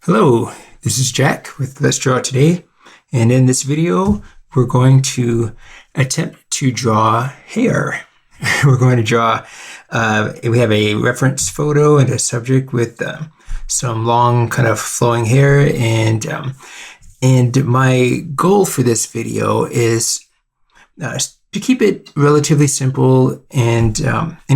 Hello, this is Jack with Let's Draw Today, and in this video we're going to attempt to draw hair. We're going to draw, we have a reference photo and a subject with some long kind of flowing hair, and my goal for this video is to keep it relatively simple and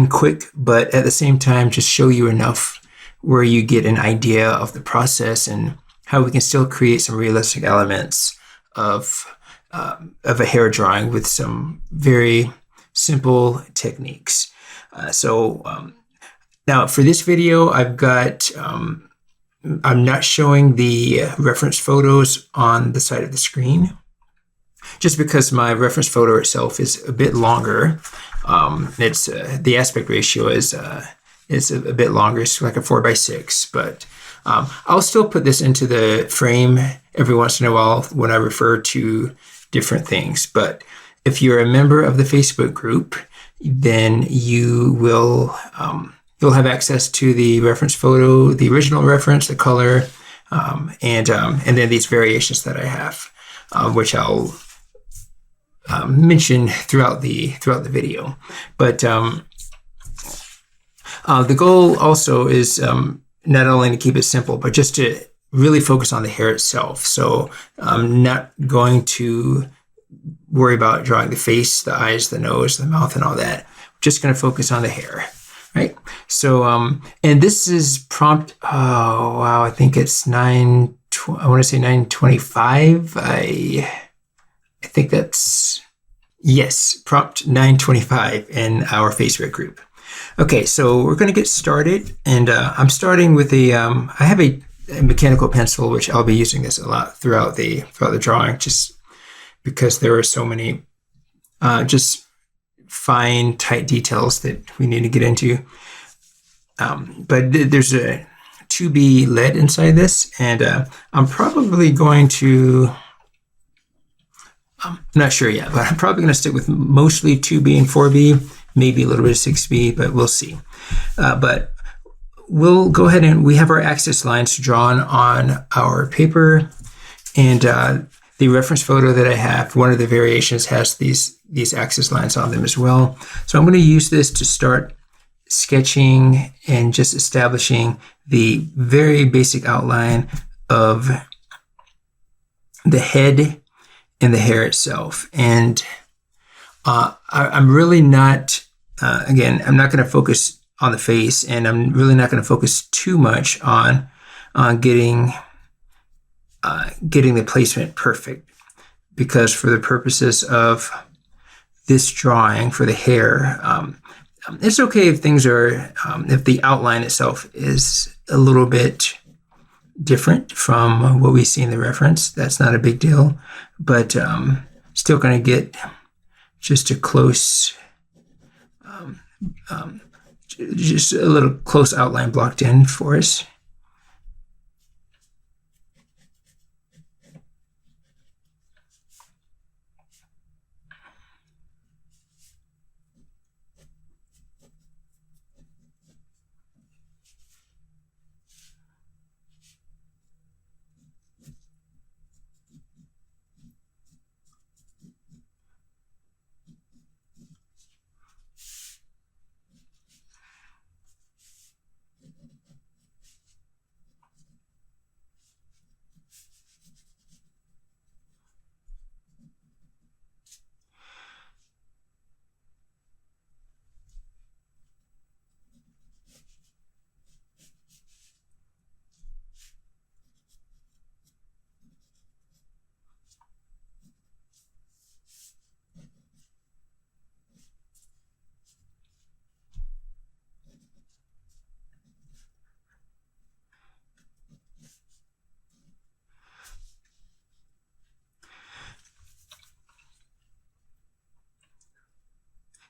quick, but at the same time just show you enough where you get an idea of the process and how we can still create some realistic elements of a hair drawing with some very simple techniques. Now for this video, I've got, I'm not showing the reference photos on the side of the screen, just because my reference photo itself is a bit longer. It's the aspect ratio is a bit longer. It's like a 4:6, but I'll still put this into the frame every once in a while when I refer to different things. But if you're a member of the Facebook group, then you will you'll have access to the reference photo, the original reference, the color, and then these variations that I have, which I'll mention throughout the video. But the goal also is not only to keep it simple, but just to really focus on the hair itself. So I'm not going to worry about drawing the face, the eyes, the nose, the mouth, and all that. I'm just going to focus on the hair, right? So, and this is prompt, oh, wow, I think it's I want to say 925. I think that's, yes, prompt 925 in our Facebook group. Okay, so we're going to get started, and I'm starting with I have a mechanical pencil, which I'll be using this a lot throughout the drawing, just because there are so many just fine, tight details that we need to get into. But there's a 2B lead inside this, and I'm probably going to, I'm not sure yet, but I'm probably going to stick with mostly 2B and 4B. Maybe a little bit of 6B, but we'll see. But we'll go ahead and we have our axis lines drawn on our paper, and the reference photo that I have, one of the variations has these axis lines on them as well. So I'm going to use this to start sketching and just establishing the very basic outline of the head and the hair itself. And I'm really not, again, I'm not going to focus on the face, and I'm really not going to focus too much on getting the placement perfect, because for the purposes of this drawing for the hair, it's okay if things are, if the outline itself is a little bit different from what we see in the reference. That's not a big deal, but still going to get just a close, just a little close outline blocked in for us.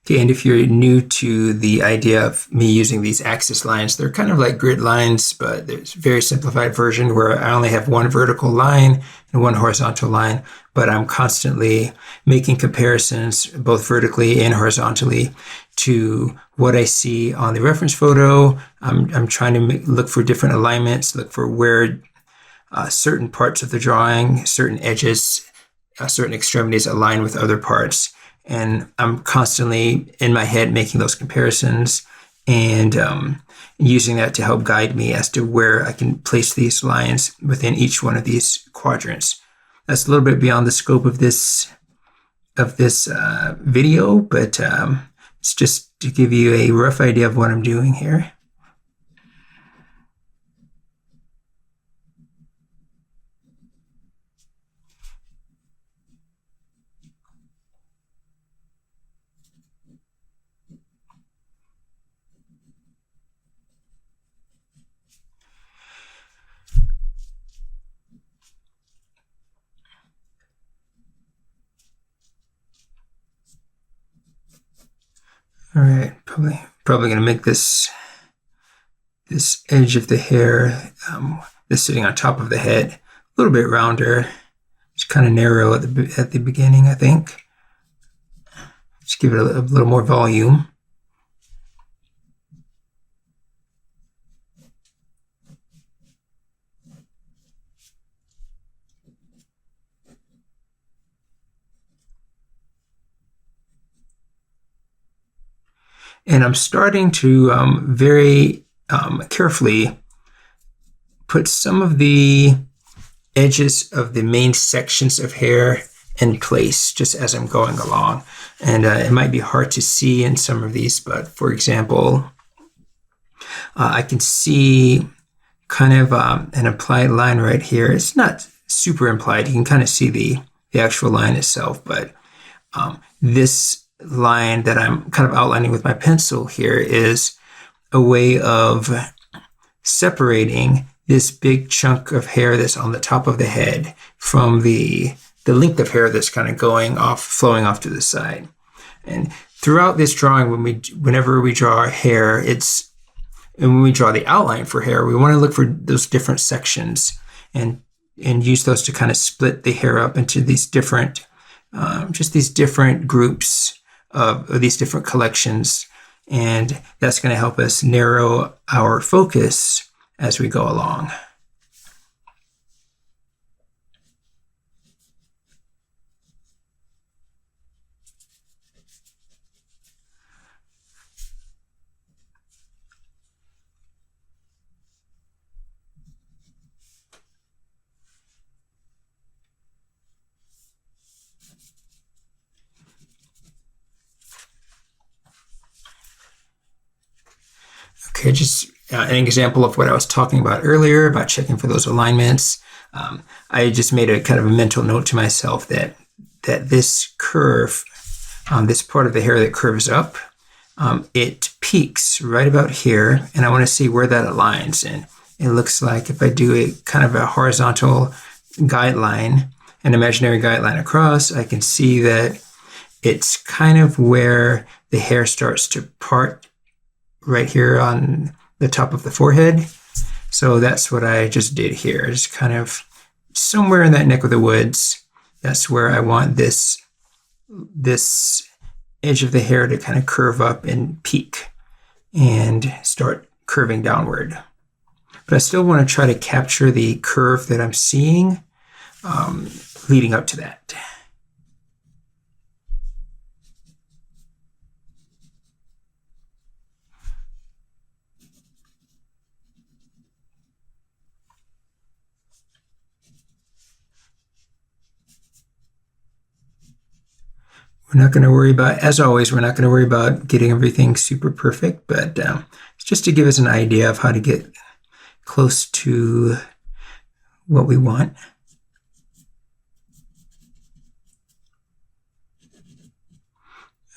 Okay, and if you're new to the idea of me using these axis lines, they're kind of like grid lines, but there's a very simplified version where I only have one vertical line and one horizontal line, but I'm constantly making comparisons both vertically and horizontally to what I see on the reference photo. I'm trying to look for different alignments, look for where certain parts of the drawing, certain edges, certain extremities align with other parts. And I'm constantly in my head making those comparisons and using that to help guide me as to where I can place these lines within each one of these quadrants. That's a little bit beyond the scope of this video, but it's just to give you a rough idea of what I'm doing here. All right, probably going to make this edge of the hair, this sitting on top of the head, a little bit rounder. It's kind of narrow at the beginning, I think. Just give it a little more volume. And I'm starting to very carefully put some of the edges of the main sections of hair in place just as I'm going along. And it might be hard to see in some of these, but for example, I can see kind of an implied line right here. It's not super implied. You can kind of see the actual line itself, but this line that I'm kind of outlining with my pencil here is a way of separating this big chunk of hair that's on the top of the head from the length of hair that's kind of flowing off to the side. And throughout this drawing, whenever we draw our hair, and when we draw the outline for hair, we want to look for those different sections and use those to kind of split the hair up into these different groups of these different collections. And that's going to help us narrow our focus as we go along. Okay, just an example of what I was talking about earlier about checking for those alignments. I just made a kind of a mental note to myself that this curve, this part of the hair that curves up, it peaks right about here, and I want to see where that aligns. And it looks like if I do a kind of a horizontal guideline, an imaginary guideline across, I can see that it's kind of where the hair starts to part right here on the top of the forehead. So that's what I just did here. Just kind of somewhere in that neck of the woods. That's where I want this edge of the hair to kind of curve up and peak and start curving downward. But I still want to try to capture the curve that I'm seeing leading up to that. We're not going to worry about, as always, we're not going to worry about getting everything super perfect, but it's just to give us an idea of how to get close to what we want.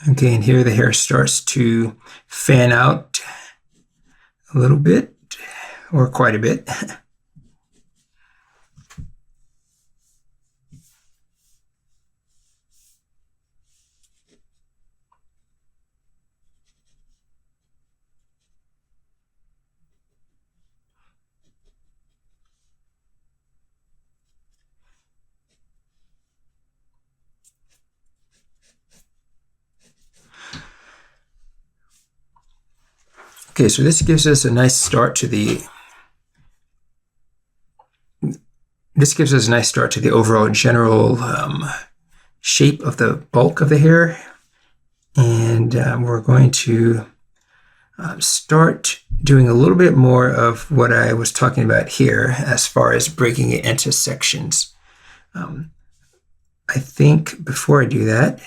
Okay, and here the hair starts to fan out a little bit, or quite a bit. Okay, so this gives us a nice start to the this gives us a nice start to the overall general shape of the bulk of the hair. And we're going to start doing a little bit more of what I was talking about here as far as breaking it into sections. I think before I do that,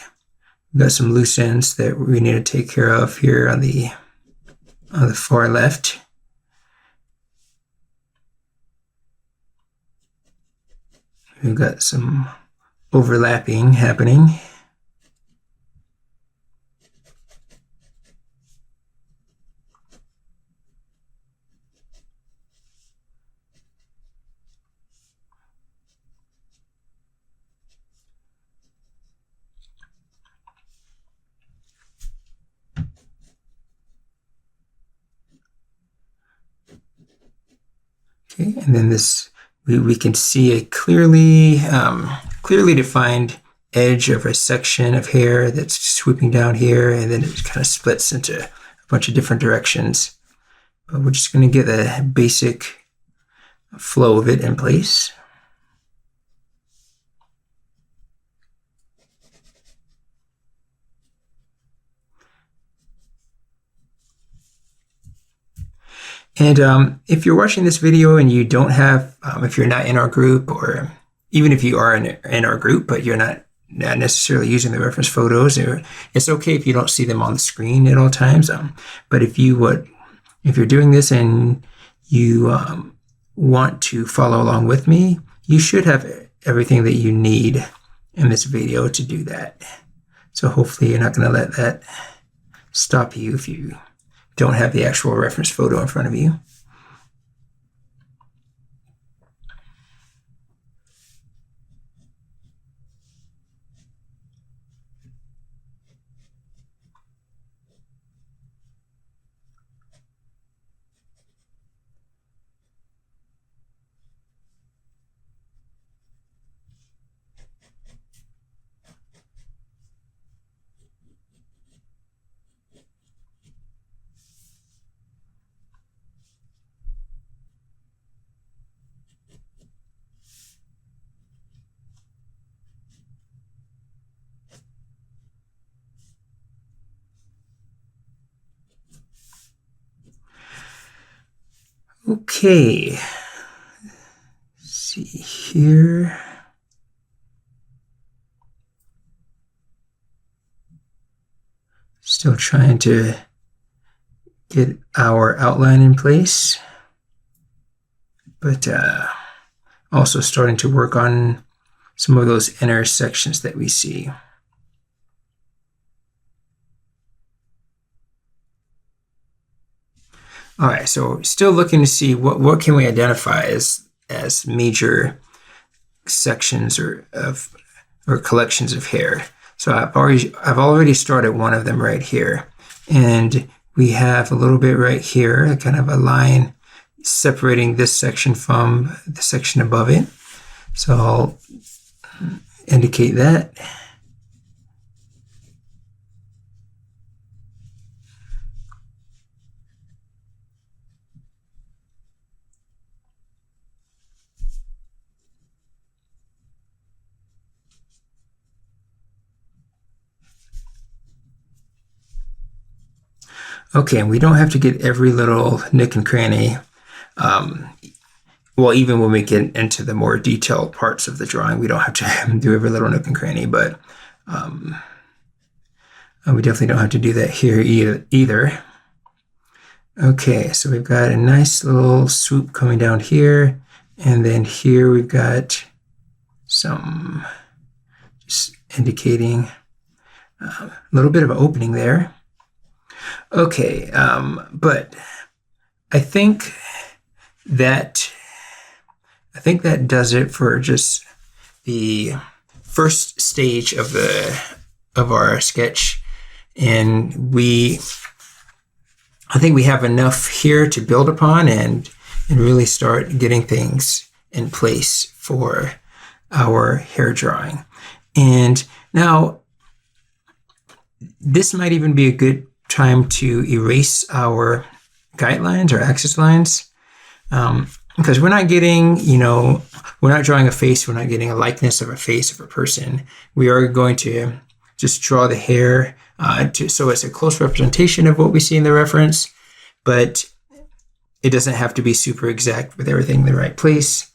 we've got some loose ends that we need to take care of here on the far left. We've got some overlapping happening. Okay, and then this we can see a clearly defined edge of a section of hair that's swooping down here, and then it kind of splits into a bunch of different directions. But we're just going to get a basic flow of it in place. And if you're watching this video and you don't have, if you're not in our group, or even if you are in our group, but you're not necessarily using the reference photos, it's okay if you don't see them on the screen at all times. But if you're doing this and you want to follow along with me, you should have everything that you need in this video to do that. So hopefully you're not going to let that stop you if you don't have the actual reference photo in front of you. Okay, let's see here. Still trying to get our outline in place, but also starting to work on some of those inner sections that we see. All right, so still looking to see what can we identify as major sections or collections of hair. So I've already started one of them right here, and we have a little bit right here, kind of a line separating this section from the section above it. So I'll indicate that. Okay, and we don't have to get every little nook and cranny. Well, even when we get into the more detailed parts of the drawing, we don't have to do every little nook and cranny, but we definitely don't have to do that here either. Okay, so we've got a nice little swoop coming down here, and then here we've got some just indicating a little bit of an opening there. Okay, but I think that does it for just the first stage of our sketch, and I think we have enough here to build upon and really start getting things in place for our hair drawing. And now this might even be a good time to erase our guidelines or axis lines. because we're not getting, we're not drawing a face, we're not getting a likeness of a face of a person. We are going to just draw the hair so it's a close representation of what we see in the reference, but it doesn't have to be super exact with everything in the right place.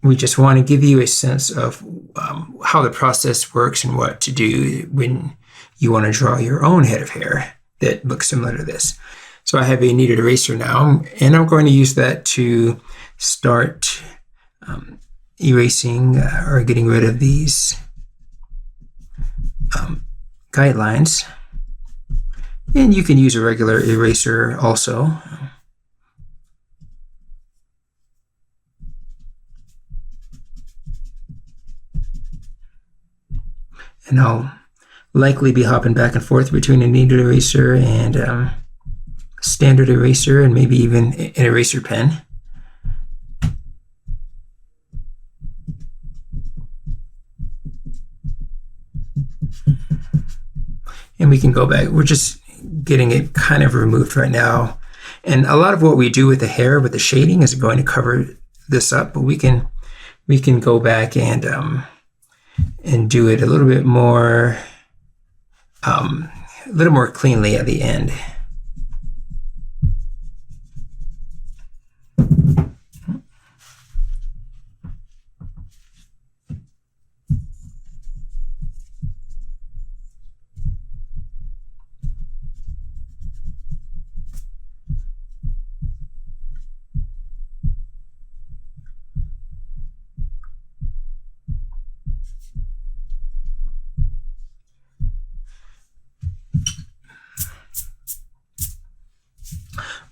We just want to give you a sense of how the process works and what to do when you want to draw your own head of hair that looks similar to this. So I have a kneaded eraser now, and I'm going to use that to start erasing or getting rid of these guidelines. And you can use a regular eraser also. And I'll likely be hopping back and forth between a kneaded eraser and standard eraser, and maybe even an eraser pen. And we can go back. We're just getting it kind of removed right now. And a lot of what we do with the hair, with the shading, is going to cover this up, but we can go back and do it a little bit more cleanly at the end.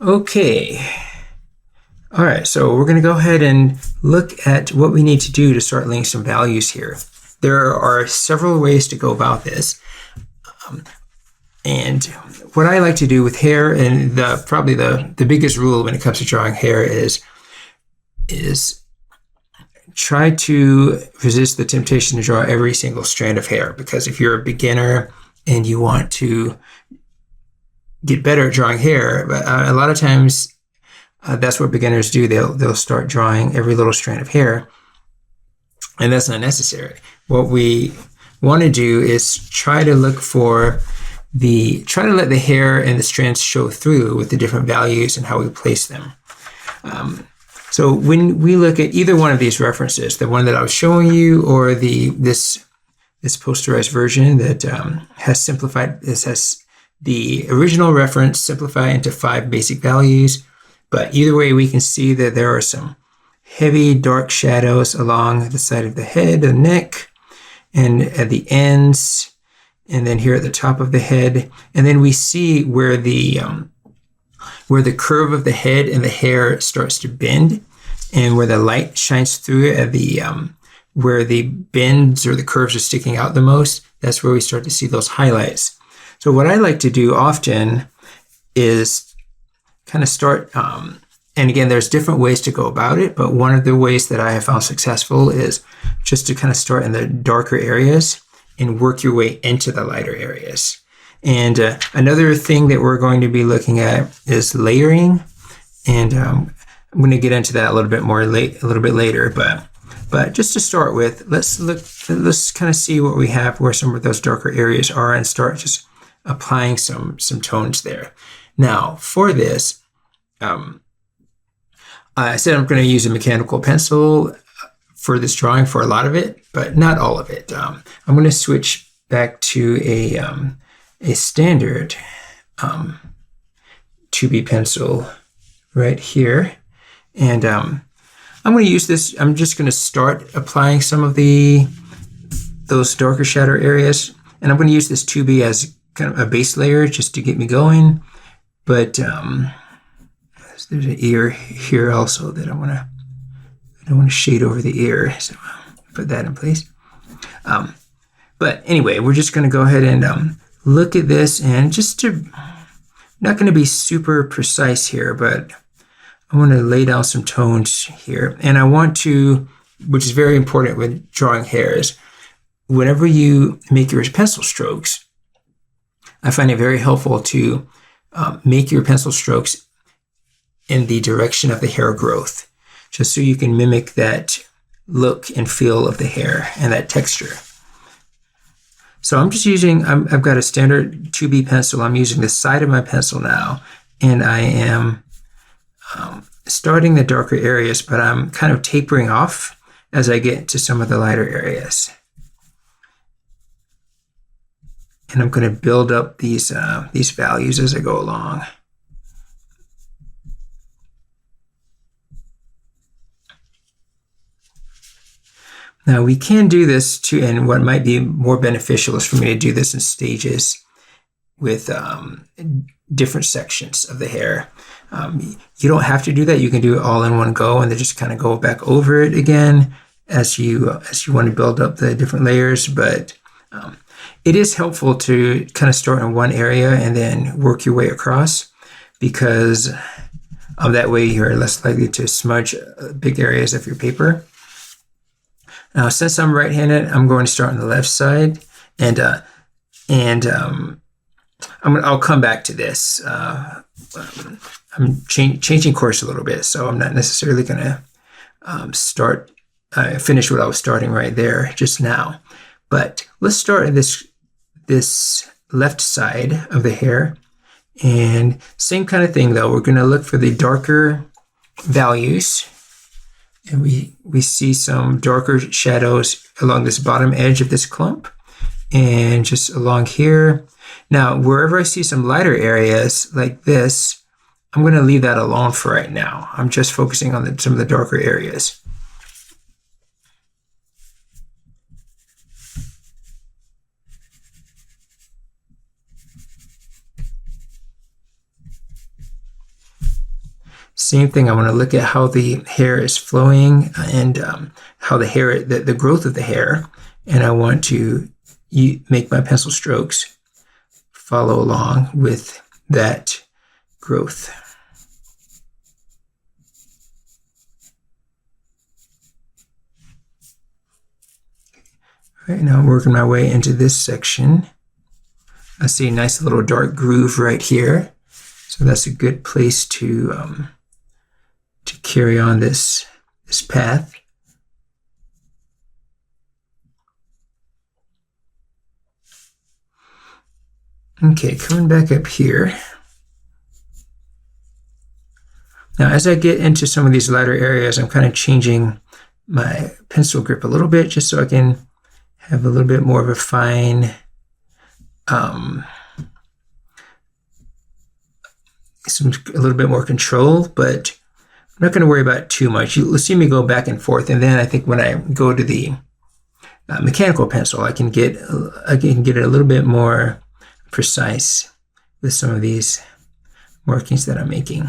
Okay. All right, so we're going to go ahead and look at what we need to do to start laying some values here. There are several ways to go about this. And what I like to do with hair, and probably the biggest rule when it comes to drawing hair is try to resist the temptation to draw every single strand of hair, because if you're a beginner and you want to get better at drawing hair, but a lot of times that's what beginners do. They'll start drawing every little strand of hair, and that's not necessary. What we want to do is try to let the hair and the strands show through with the different values and how we place them. So when we look at either one of these references, the one that I was showing you, or this posterized version that has simplified, this has the original reference simplified into 5 basic values. But either way, we can see that there are some heavy dark shadows along the side of the head, the neck, and at the ends, and then here at the top of the head. And then we see where the curve of the head and the hair starts to bend, and where the light shines through it at where the bends or the curves are sticking out the most. That's where we start to see those highlights. So what I like to do often is kind of start, and again, there's different ways to go about it, but one of the ways that I have found successful is just to kind of start in the darker areas and work your way into the lighter areas. And another thing that we're going to be looking at is layering, and I'm going to get into that a little bit later, but just to start with, let's kind of see what we have, where some of those darker areas are, and start just applying some tones there. Now, for this, I said I'm going to use a mechanical pencil for this drawing for a lot of it, but not all of it. I'm going to switch back to a standard 2B pencil right here, and I'm going to use this. I'm just going to start applying some of those darker shadow areas, and I'm going to use this 2B as kind of a base layer just to get me going. But there's an ear here also that I want to shade over the ear, so put that in place. But anyway, we're just going to go ahead and look at this, and not going to be super precise here, but I want to lay down some tones here. And I want to, which is very important when drawing hairs, whenever you make your pencil strokes, I find it very helpful to make your pencil strokes in the direction of the hair growth, just so you can mimic that look and feel of the hair and that texture. So I'm just using, I've got a standard 2B pencil. I'm using the side of my pencil now, and I am starting the darker areas, but I'm kind of tapering off as I get to some of the lighter areas. And I'm going to build up these values as I go along. Now we can do this too, and what might be more beneficial is for me to do this in stages with different sections of the hair. You don't have to do that. You can do it all in one go and then just kind of go back over it again as you want to build up the different layers. But it is helpful to kind of start in one area and then work your way across, because that way you're less likely to smudge big areas of your paper. Now, since I'm right-handed, I'm going to start on the left side, and I'll come back to this. I'm changing course a little bit, so I'm not necessarily going to finish what I was starting right there just now. But let's start at this left side of the hair, and same kind of thing though. We're going to look for the darker values. And we see some darker shadows along this bottom edge of this clump and just along here. Now, wherever I see some lighter areas like this, I'm going to leave that alone for right now. I'm just focusing on some of the darker areas. Same thing, I want to look at how the hair is flowing and how the growth of the hair, and I want to make my pencil strokes follow along with that growth. All right, now I'm working my way into this section. I see a nice little dark groove right here, so that's a good place to carry on this path. Okay, coming back up here. Now, as I get into some of these lighter areas, I'm kind of changing my pencil grip a little bit just so I can have a little bit more of a fine a little bit more control, but I'm not going to worry about it too much. You'll see me go back and forth, and then I think when I go to the mechanical pencil, I can get it a little bit more precise with some of these markings that I'm making.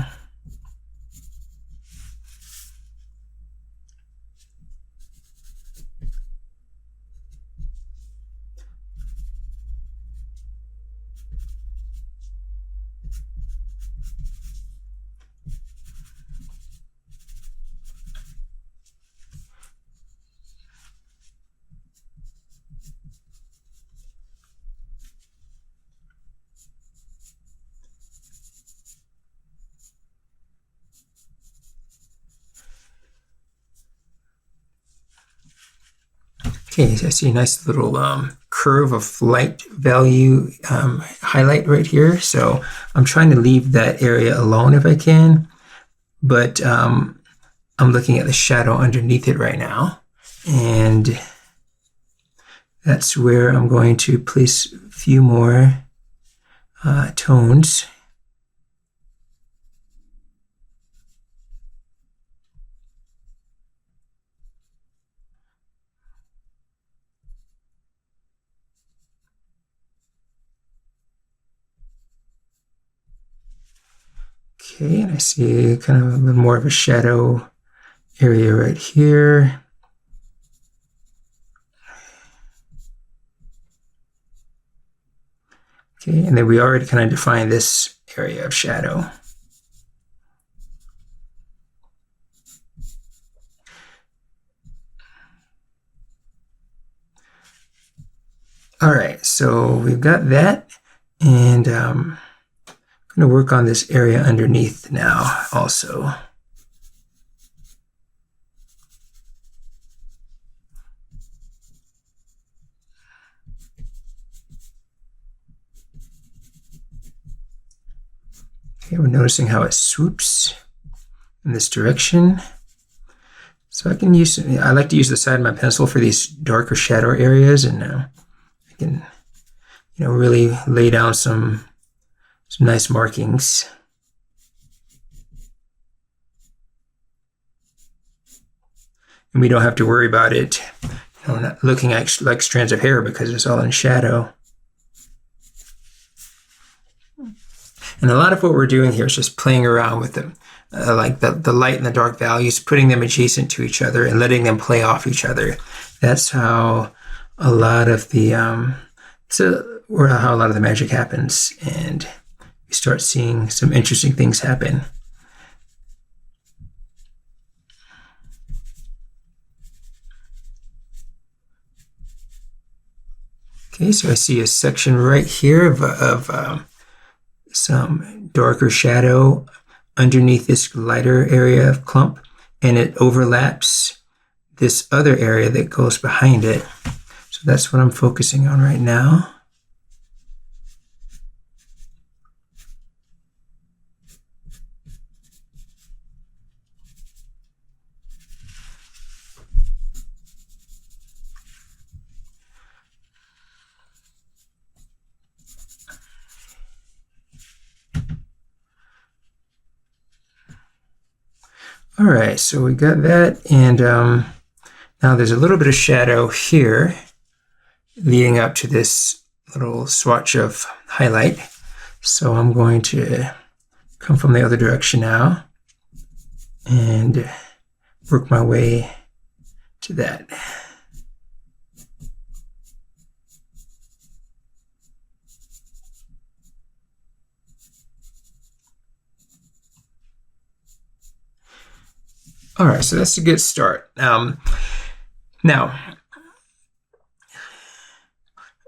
Okay, so I see a nice little curve of light value highlight right here. So I'm trying to leave that area alone if I can, but I'm looking at the shadow underneath it right now. And that's where I'm going to place a few more tones. Okay, and I see kind of a little more of a shadow area right here. Okay, and then we already kind of defined this area of shadow. All right, so we've got that, and I'm going to work on this area underneath now also. Okay, we're noticing how it swoops in this direction. So I like to use the side of my pencil for these darker shadow areas, and I can, really lay down some nice markings. And we don't have to worry about it, not looking like strands of hair because it's all in shadow. And a lot of what we're doing here is just playing around with them, like the light and the dark values, putting them adjacent to each other and letting them play off each other. That's how a lot of the magic happens, and you start seeing some interesting things happen. Okay, so I see a section right here of some darker shadow underneath this lighter area of clump, and it overlaps this other area that goes behind it. So that's what I'm focusing on right now. All right, so we got that, and now there's a little bit of shadow here leading up to this little swatch of highlight. So I'm going to come from the other direction now and work my way to that. All right, so that's a good start. Now,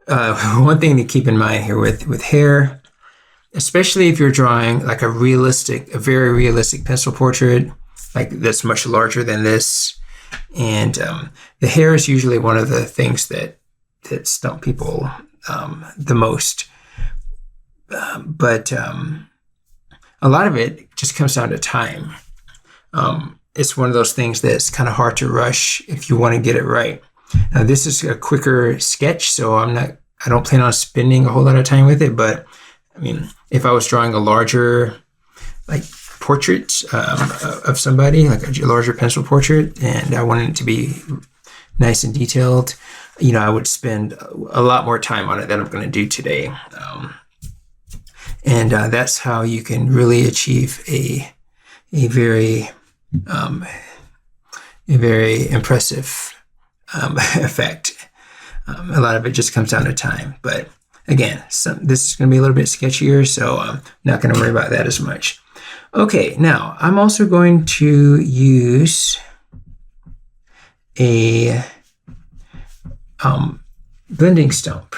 one thing to keep in mind here with hair, especially if you're drawing like a very realistic pencil portrait, like that's much larger than this, and the hair is usually one of the things that stump people the most. But a lot of it just comes down to time. It's one of those things that's kind of hard to rush if you want to get it right. Now, this is a quicker sketch, so I don't plan on spending a whole lot of time with it, but I mean, if I was drawing a larger portrait of somebody, like a larger pencil portrait, and I wanted it to be nice and detailed, I would spend a lot more time on it than I'm going to do today. And that's how you can really achieve a very impressive effect. A lot of it just comes down to time. But again, this is going to be a little bit sketchier, so I'm not going to worry about that as much. Okay, now I'm also going to use a blending stump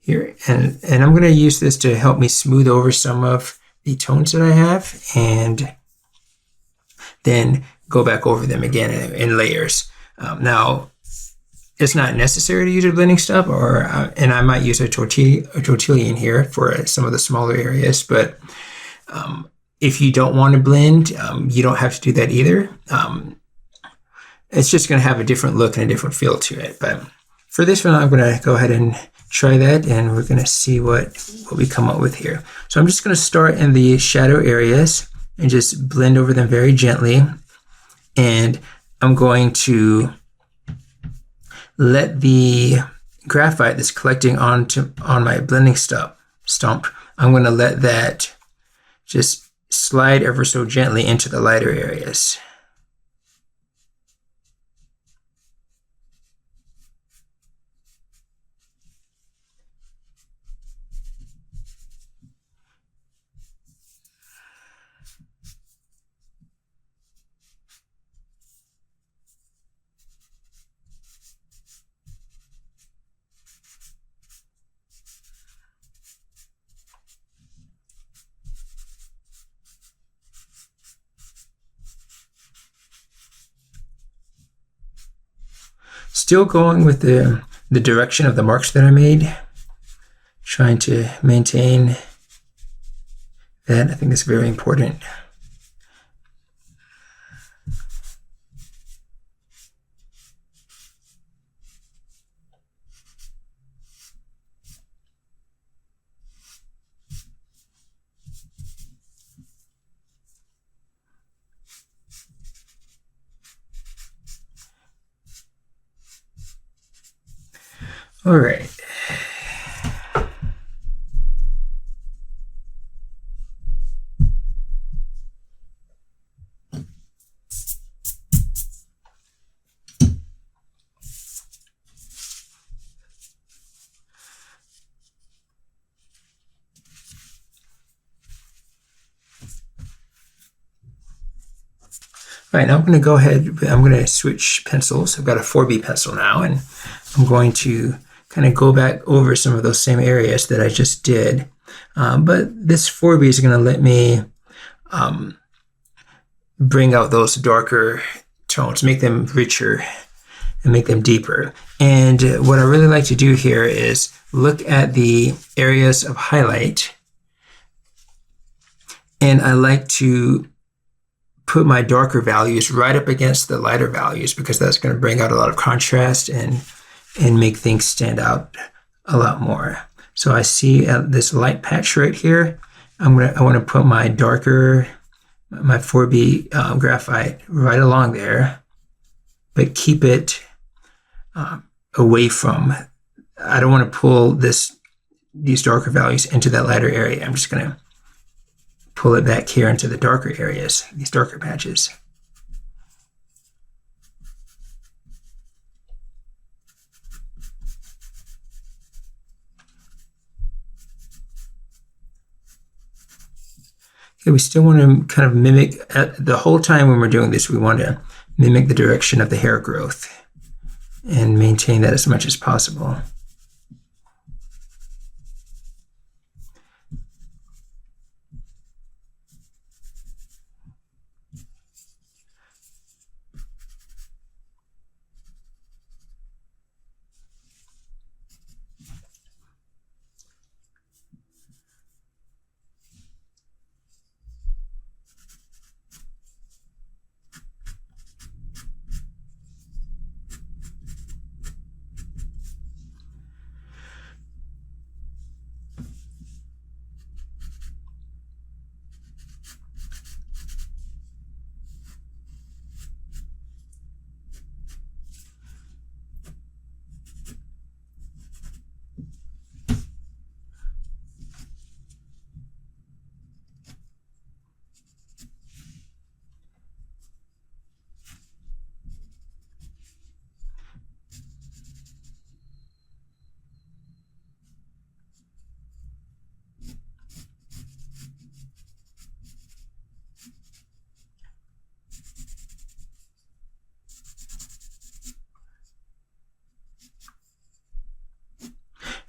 here, and I'm going to use this to help me smooth over some of the tones that I have, and then go back over them again in layers. Now, it's not necessary to use a blending stump, and I might use a tortilla in here for some of the smaller areas, but if you don't want to blend, you don't have to do that either. It's just going to have a different look and a different feel to it. But for this one, I'm going to go ahead and try that, and we're going to see what we come up with here. So I'm just going to start in the shadow areas and just blend over them very gently. And I'm going to let the graphite that's collecting on my blending stump, I'm going to let that just slide ever so gently into the lighter areas. Still going with the direction of the marks that I made, trying to maintain that. I think it's very important. All right. All right, now I'm going to go ahead, I'm going to switch pencils. I've got a 4B pencil now, and I'm going to kind of go back over some of those same areas that I just did. But this 4B is going to let me bring out those darker tones, make them richer and make them deeper. And what I really like to do here is look at the areas of highlight, and I like to put my darker values right up against the lighter values, because that's going to bring out a lot of contrast and make things stand out a lot more. So I see this light patch right here. I want to put my darker, my 4B graphite right along there, but keep it away from. I don't want to pull these darker values into that lighter area. I'm just going to pull it back here into the darker areas, these darker patches. Okay, we still want to kind of mimic, the whole time when we're doing this, we want to mimic the direction of the hair growth and maintain that as much as possible.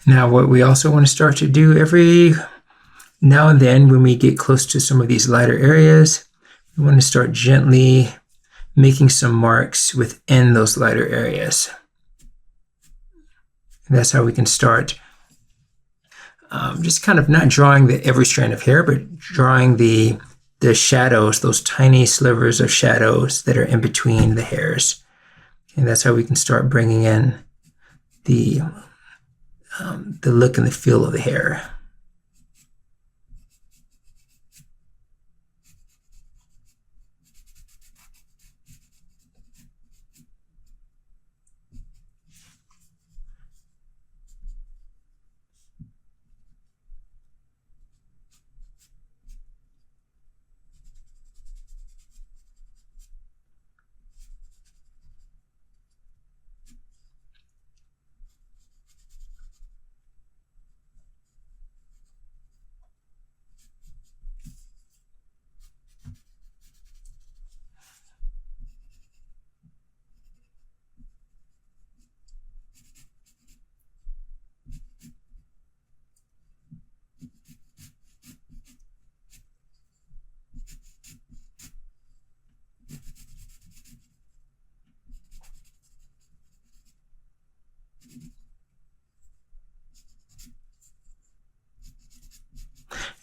Now, what we also want to start to do every now and then when we get close to some of these lighter areas, we want to start gently making some marks within those lighter areas. And that's how we can start just kind of not drawing every strand of hair, but drawing the shadows, those tiny slivers of shadows that are in between the hairs. And that's how we can start bringing in the look and the feel of the hair.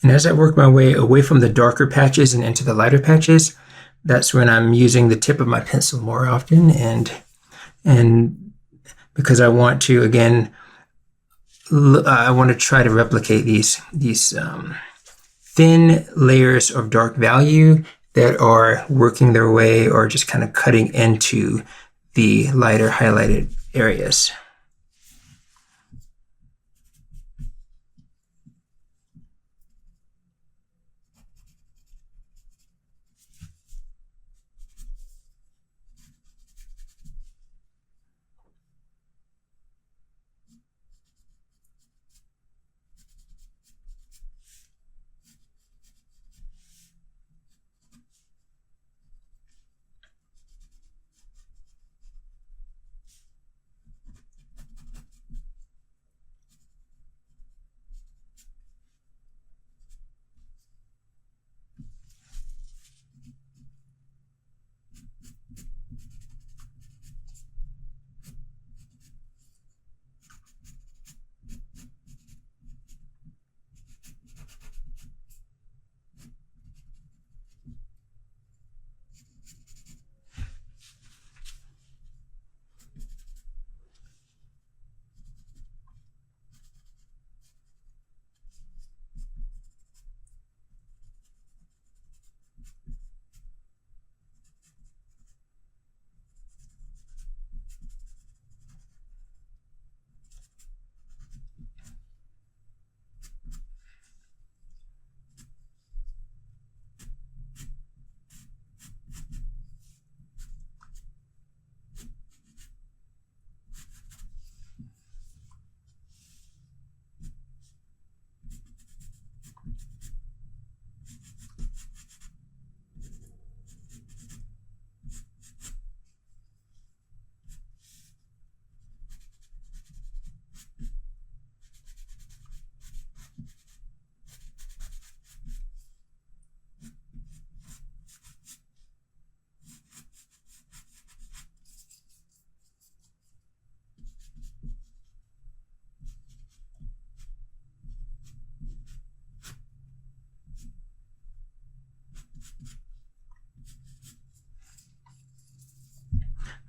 And as I work my way away from the darker patches and into the lighter patches, that's when I'm using the tip of my pencil more often, and because I want to, again, I want to try to replicate these thin layers of dark value that are working their way or just kind of cutting into the lighter highlighted areas.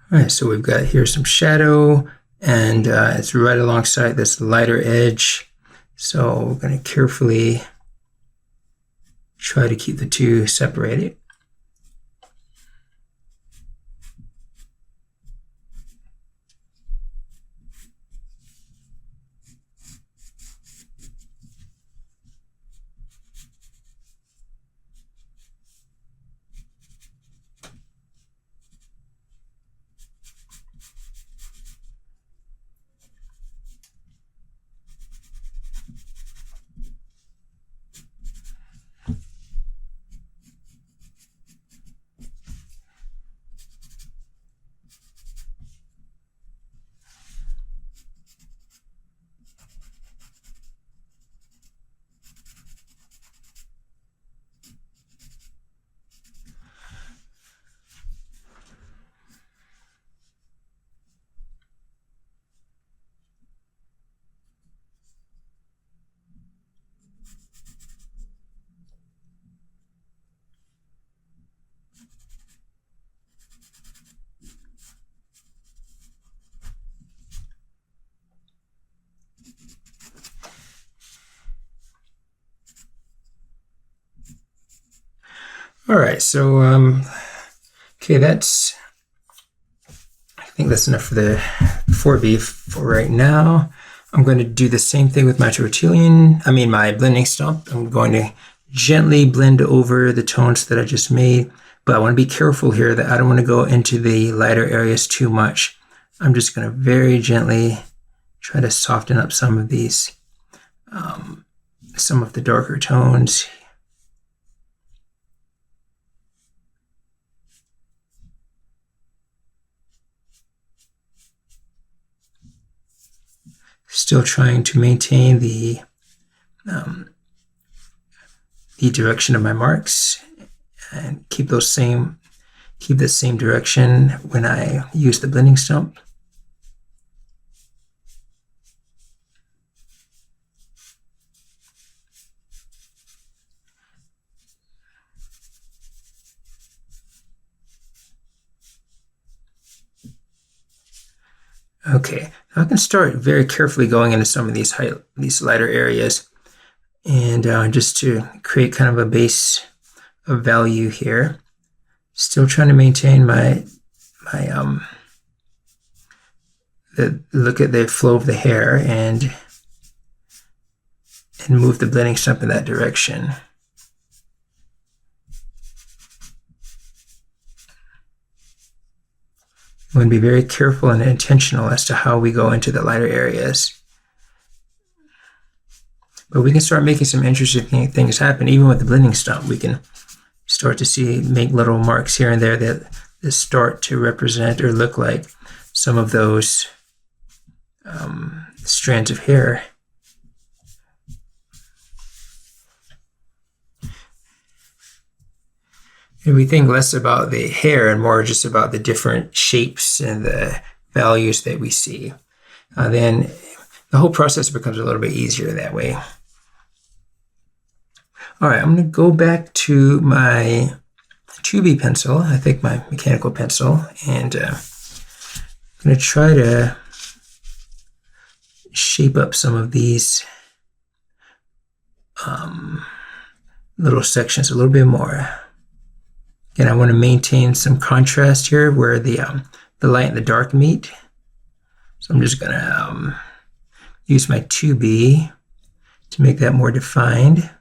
All right, so we've got here some shadow, and it's right alongside this lighter edge. So we're going to carefully try to keep the two separated. All right, so okay, I think that's enough for the 4B for right now. I'm going to do the same thing with my my blending stump. I'm going to gently blend over the tones that I just made, but I want to be careful here that I don't want to go into the lighter areas too much. I'm just going to very gently try to soften up some of these, some of the darker tones. Still trying to maintain the direction of my marks and keep the same direction when I use the blending stump. Okay, now I can start very carefully going into some of these lighter areas, and just to create kind of a base of value here. Still trying to maintain my look at the flow of the hair and move the blending stump in that direction. We want to be very careful and intentional as to how we go into the lighter areas. But we can start making some interesting things happen even with the blending stump. We can start to make little marks here and there that start to represent or look like some of those strands of hair. And we think less about the hair and more just about the different shapes and the values that we see. Then the whole process becomes a little bit easier that way. All right, I'm going to go back to my 2B pencil, I think my mechanical pencil, and I'm going to try to shape up some of these little sections a little bit more. Again, I want to maintain some contrast here where the light and the dark meet. So I'm just going to use my 2B to make that more defined.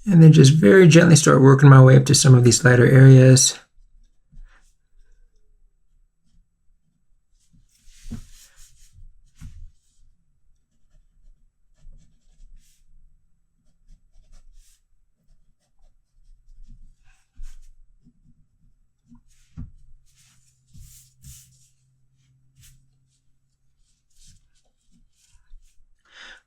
And then just very gently start working my way up to some of these lighter areas.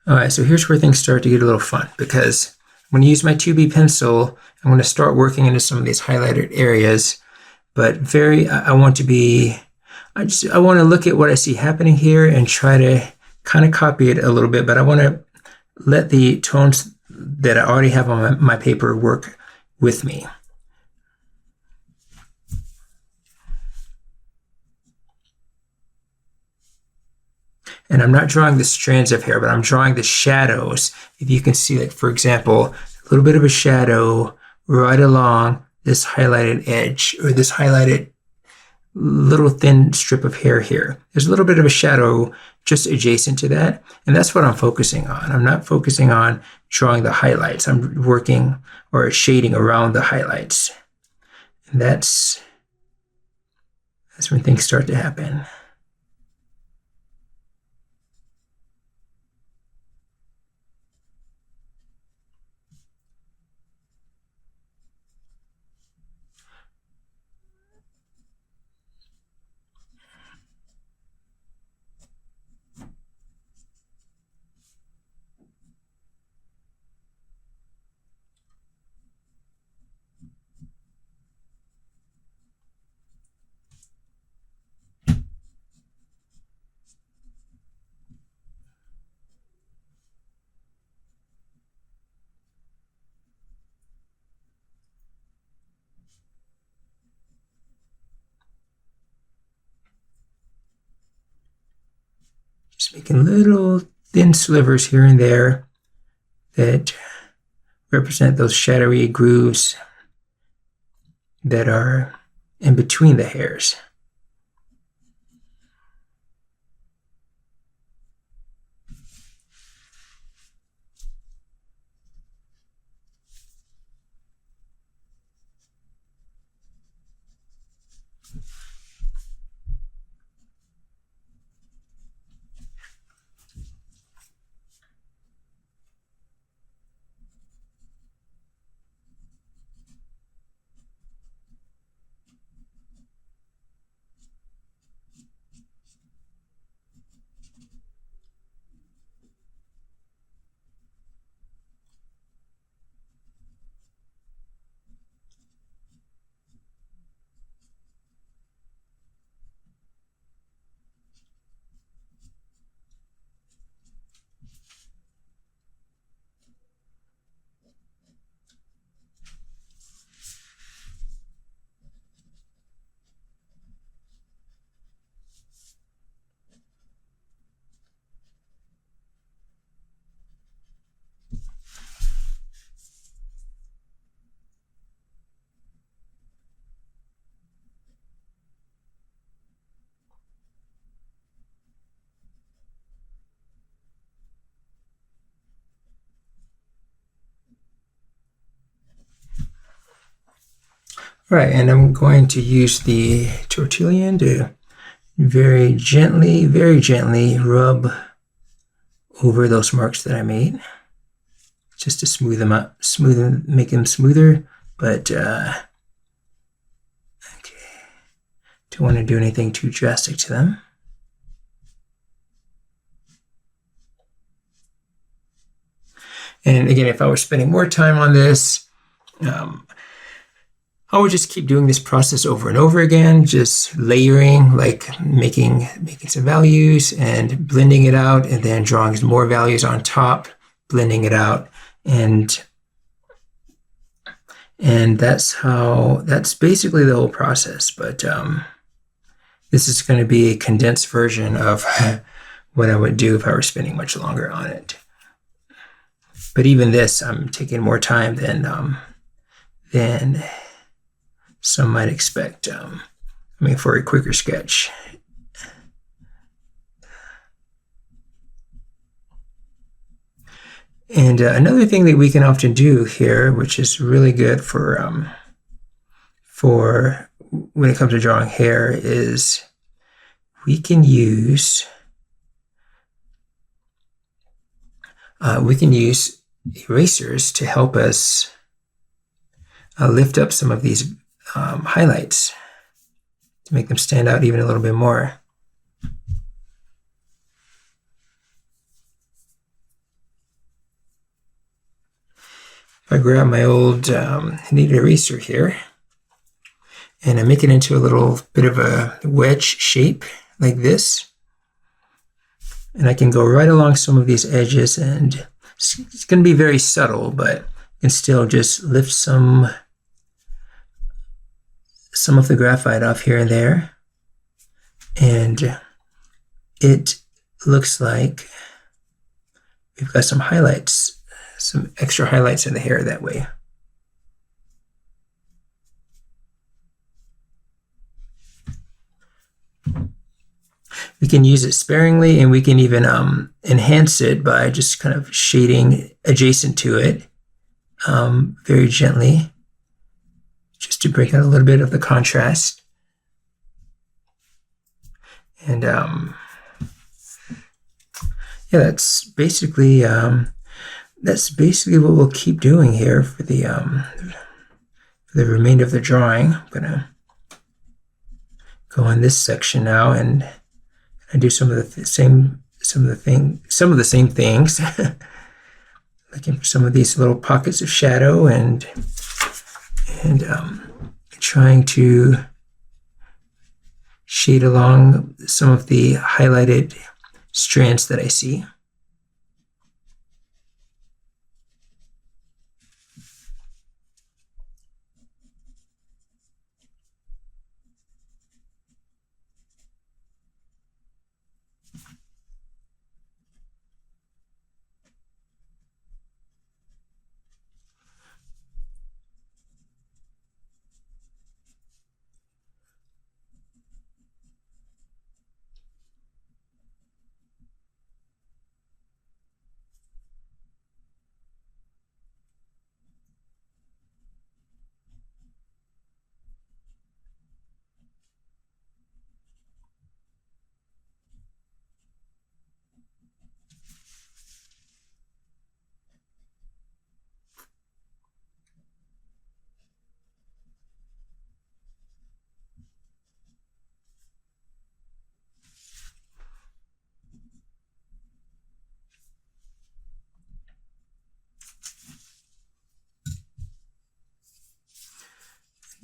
All right, so here's where things start to get a little fun, because I'm going to use my 2B pencil. I'm going to start working into some of these highlighted areas, but I want to look at what I see happening here and try to kind of copy it a little bit, but I want to let the tones that I already have on my paper work with me. And I'm not drawing the strands of hair, but I'm drawing the shadows. If you can see, like, for example, a little bit of a shadow right along this highlighted edge, or this highlighted little thin strip of hair here. There's a little bit of a shadow just adjacent to that, and that's what I'm focusing on. I'm not focusing on drawing the highlights. I'm working or shading around the highlights. And that's when things start to happen. Just making little thin slivers here and there that represent those shadowy grooves that are in between the hairs. Right, and I'm going to use the tortillon to very gently rub over those marks that I made, just to smooth them up, make them smoother. But okay, don't want to do anything too drastic to them. And again, if I were spending more time on this, I would just keep doing this process over and over again, just layering, like making some values and blending it out, and then drawing some more values on top, blending it out, and that's basically the whole process. But this is going to be a condensed version of what I would do if I were spending much longer on it. But even this, I'm taking more time than some might expect. For a quicker sketch. And another thing that we can often do here, which is really good for when it comes to drawing hair, is we can use erasers to help us lift up some of these highlights to make them stand out even a little bit more. If I grab my old kneaded eraser here, and I make it into a little bit of a wedge shape like this, and I can go right along some of these edges, and it's going to be very subtle, but you can still just lift some of the graphite off here and there, and it looks like we've got some highlights, some extra highlights in the hair that way. We can use it sparingly, and we can even enhance it by just kind of shading adjacent to it very gently, just to break out a little bit of the contrast. And yeah, that's basically what we'll keep doing here for the remainder of the drawing. I'm gonna go in this section now and do some of the same things. Looking for some of these little pockets of shadow and trying to shade along some of the highlighted strands that I see.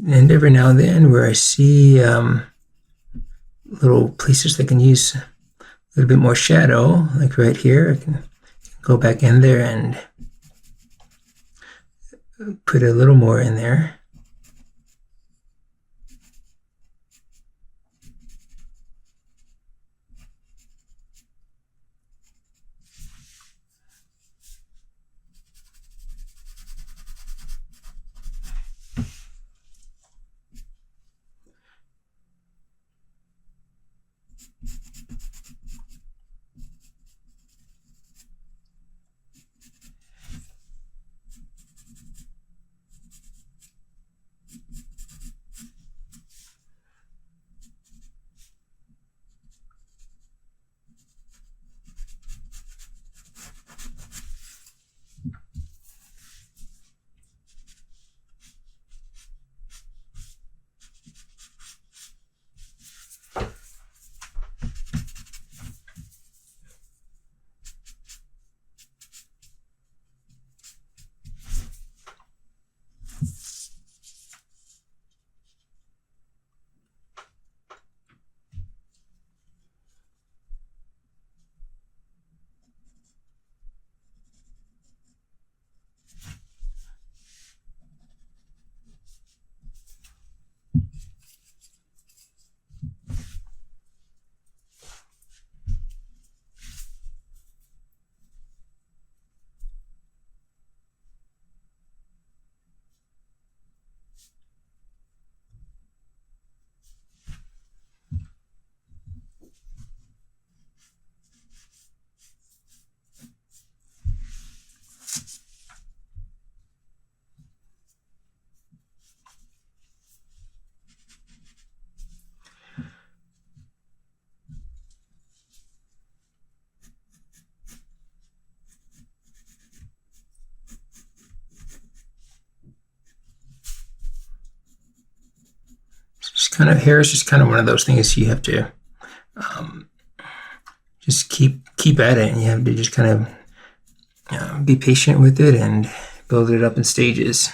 And every now and then where I see little places that can use a little bit more shadow, like right here, I can go back in there and put a little more in there. kind of hair is just kind of one of those things you have to just keep at it, and you have to just kind of be patient with it and build it up in stages.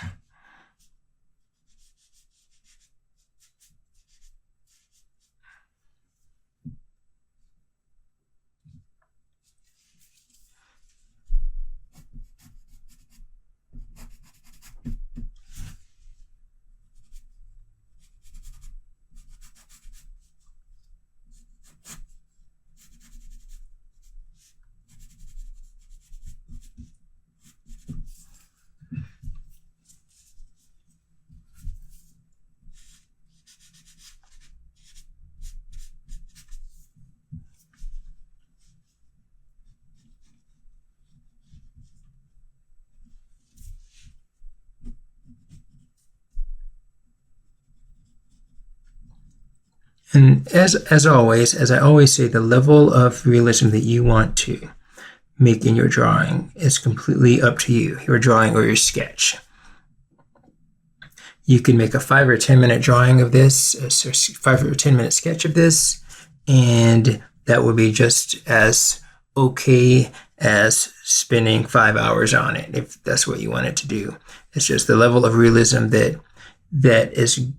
And as always, as I always say, the level of realism that you want to make in your drawing is completely up to you, your drawing or your sketch. You can make a 5 or 10 minute drawing of this, a 5 or 10 minute sketch of this, and that would be just as okay as spending 5 hours on it, if that's what you want it to do. It's just the level of realism that is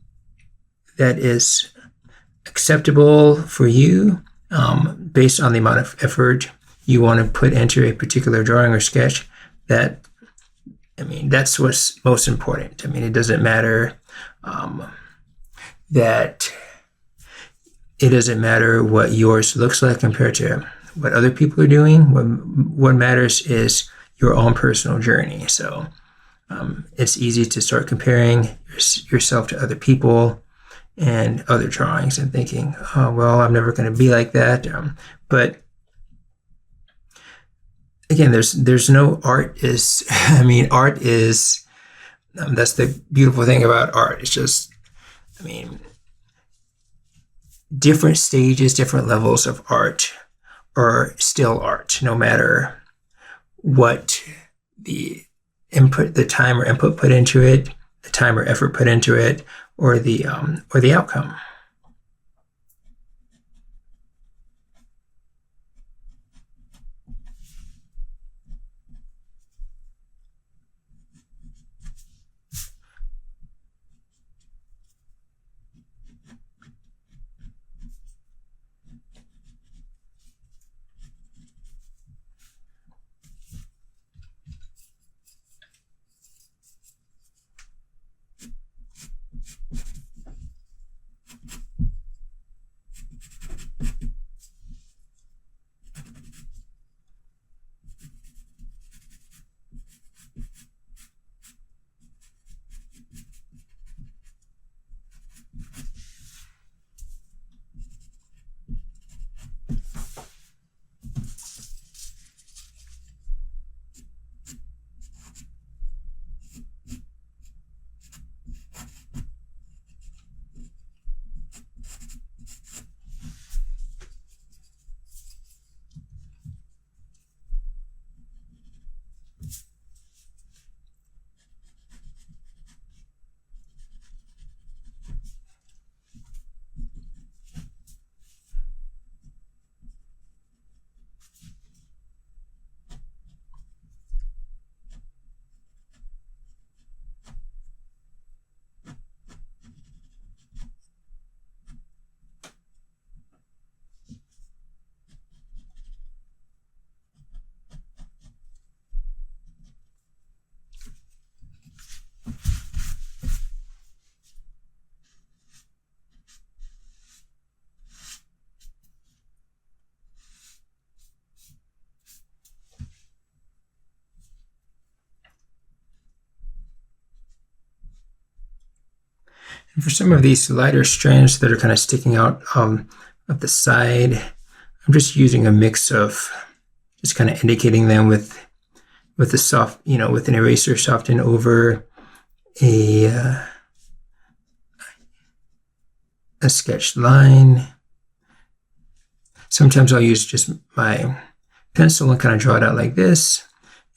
acceptable for you, based on the amount of effort you want to put into a particular drawing or sketch. That's what's most important. It doesn't matter that it doesn't matter what yours looks like compared to what other people are doing. What matters is your own personal journey. So it's easy to start comparing yourself to other people and other drawings and thinking, oh, well, I'm never going to be like that. But again, there's no art is, art is, that's the beautiful thing about art. It's just, different stages, different levels of art are still art, no matter what the time or input put into it, the time or effort put into it, or the outcome. And for some of these lighter strands that are kind of sticking out of the side, I'm just using a mix of just kind of indicating them with the soft, with an eraser soften over a sketched line. Sometimes I'll use just my pencil and kind of draw it out like this,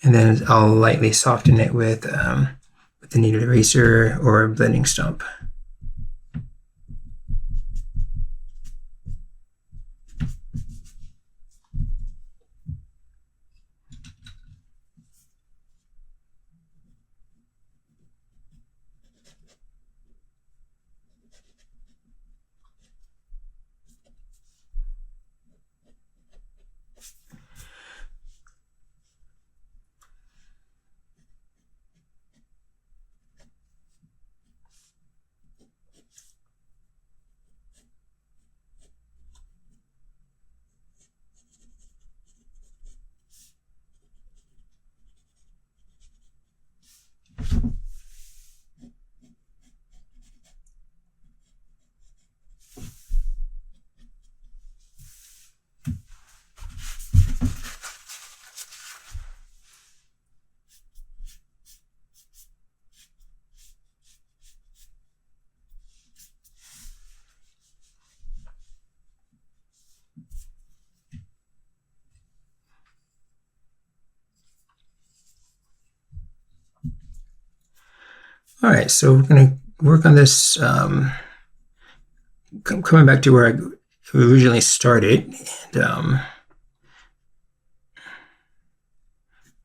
and then I'll lightly soften it with a kneaded eraser or a blending stump. All right, so we're going to work on this, coming back to where I originally started. And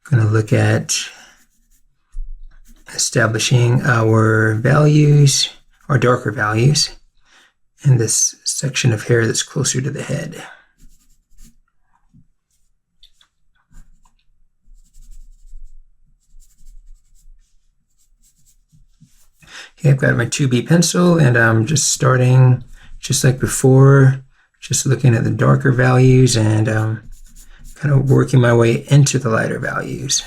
going to look at establishing our values, our darker values, in this section of hair that's closer to the head. Okay, I've got my 2B pencil, and I'm just starting just like before, just looking at the darker values and kind of working my way into the lighter values.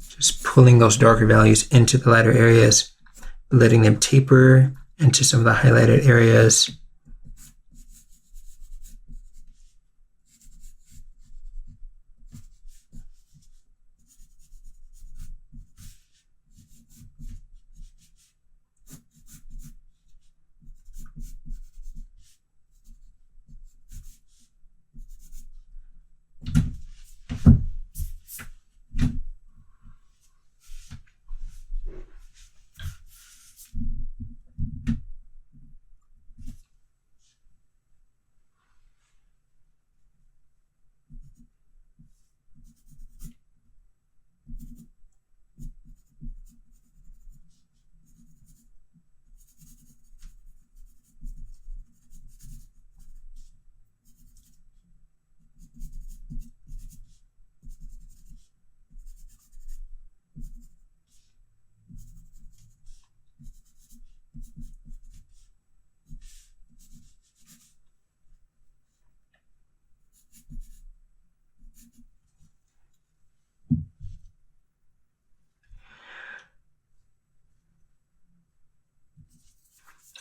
Just pulling those darker values into the lighter areas, letting them taper into some of the highlighted areas.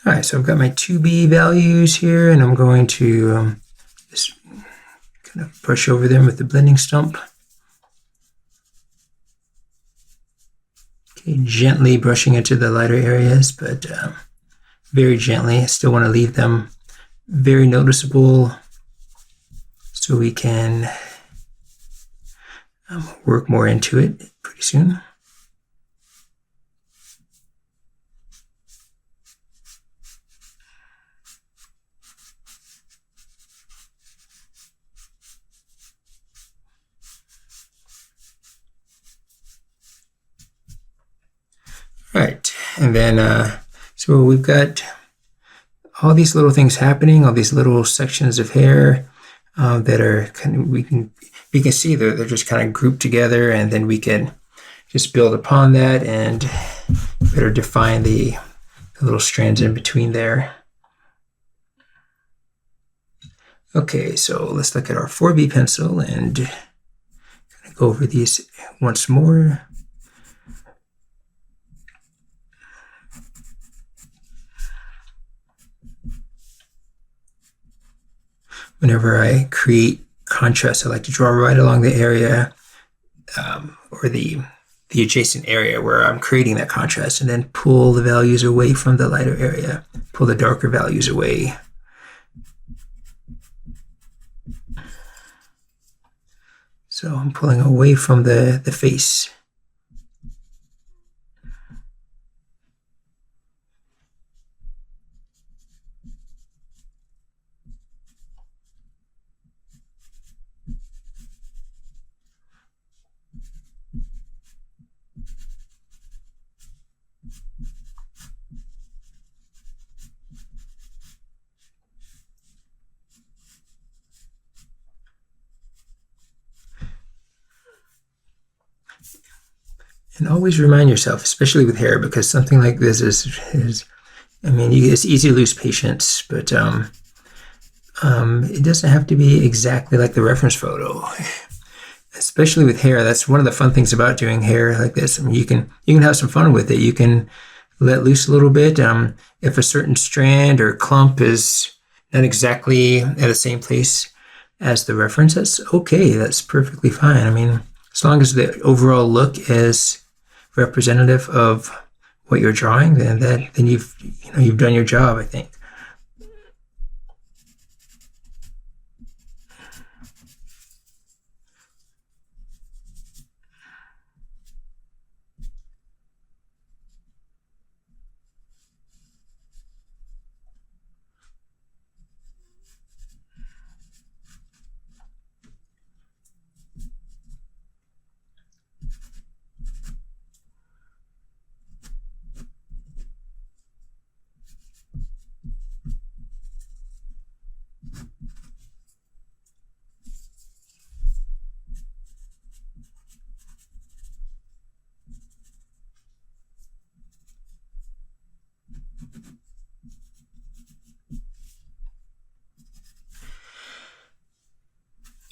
All right, so I've got my 2B values here, and I'm going to just kind of brush over them with the blending stump. Okay, gently brushing into the lighter areas, but very gently. I still want to leave them very noticeable so we can work more into it pretty soon. Right, and then so we've got all these little things happening, all these little sections of hair that are kind of, we can see they're just kind of grouped together, and then we can just build upon that and better define the little strands in between there. Okay, so let's look at our 4B pencil and go over these once more. Whenever I create contrast, I like to draw right along the area or the adjacent area where I'm creating that contrast, and then pull the values away from the lighter area, pull the darker values away. So I'm pulling away from the face. And always remind yourself, especially with hair, because something like this is I mean, it's easy to lose patience, but it doesn't have to be exactly like the reference photo. Especially with hair, that's one of the fun things about doing hair like this. I mean, you can have some fun with it. You can let loose a little bit. If a certain strand or clump is not exactly at the same place as the reference, that's okay. That's perfectly fine. I mean, as long as the overall look is representative of what you're drawing, then you've done your job, I think.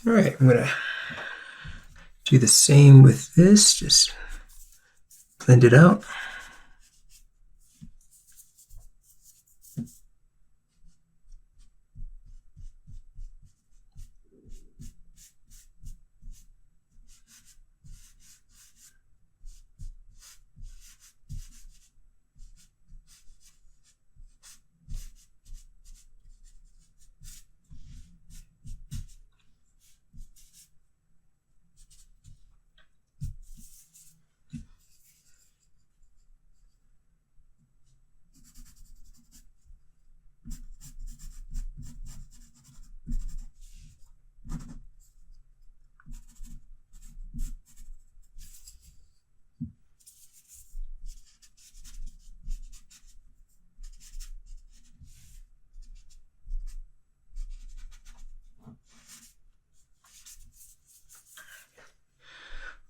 All right, I'm gonna do the same with this, just blend it out.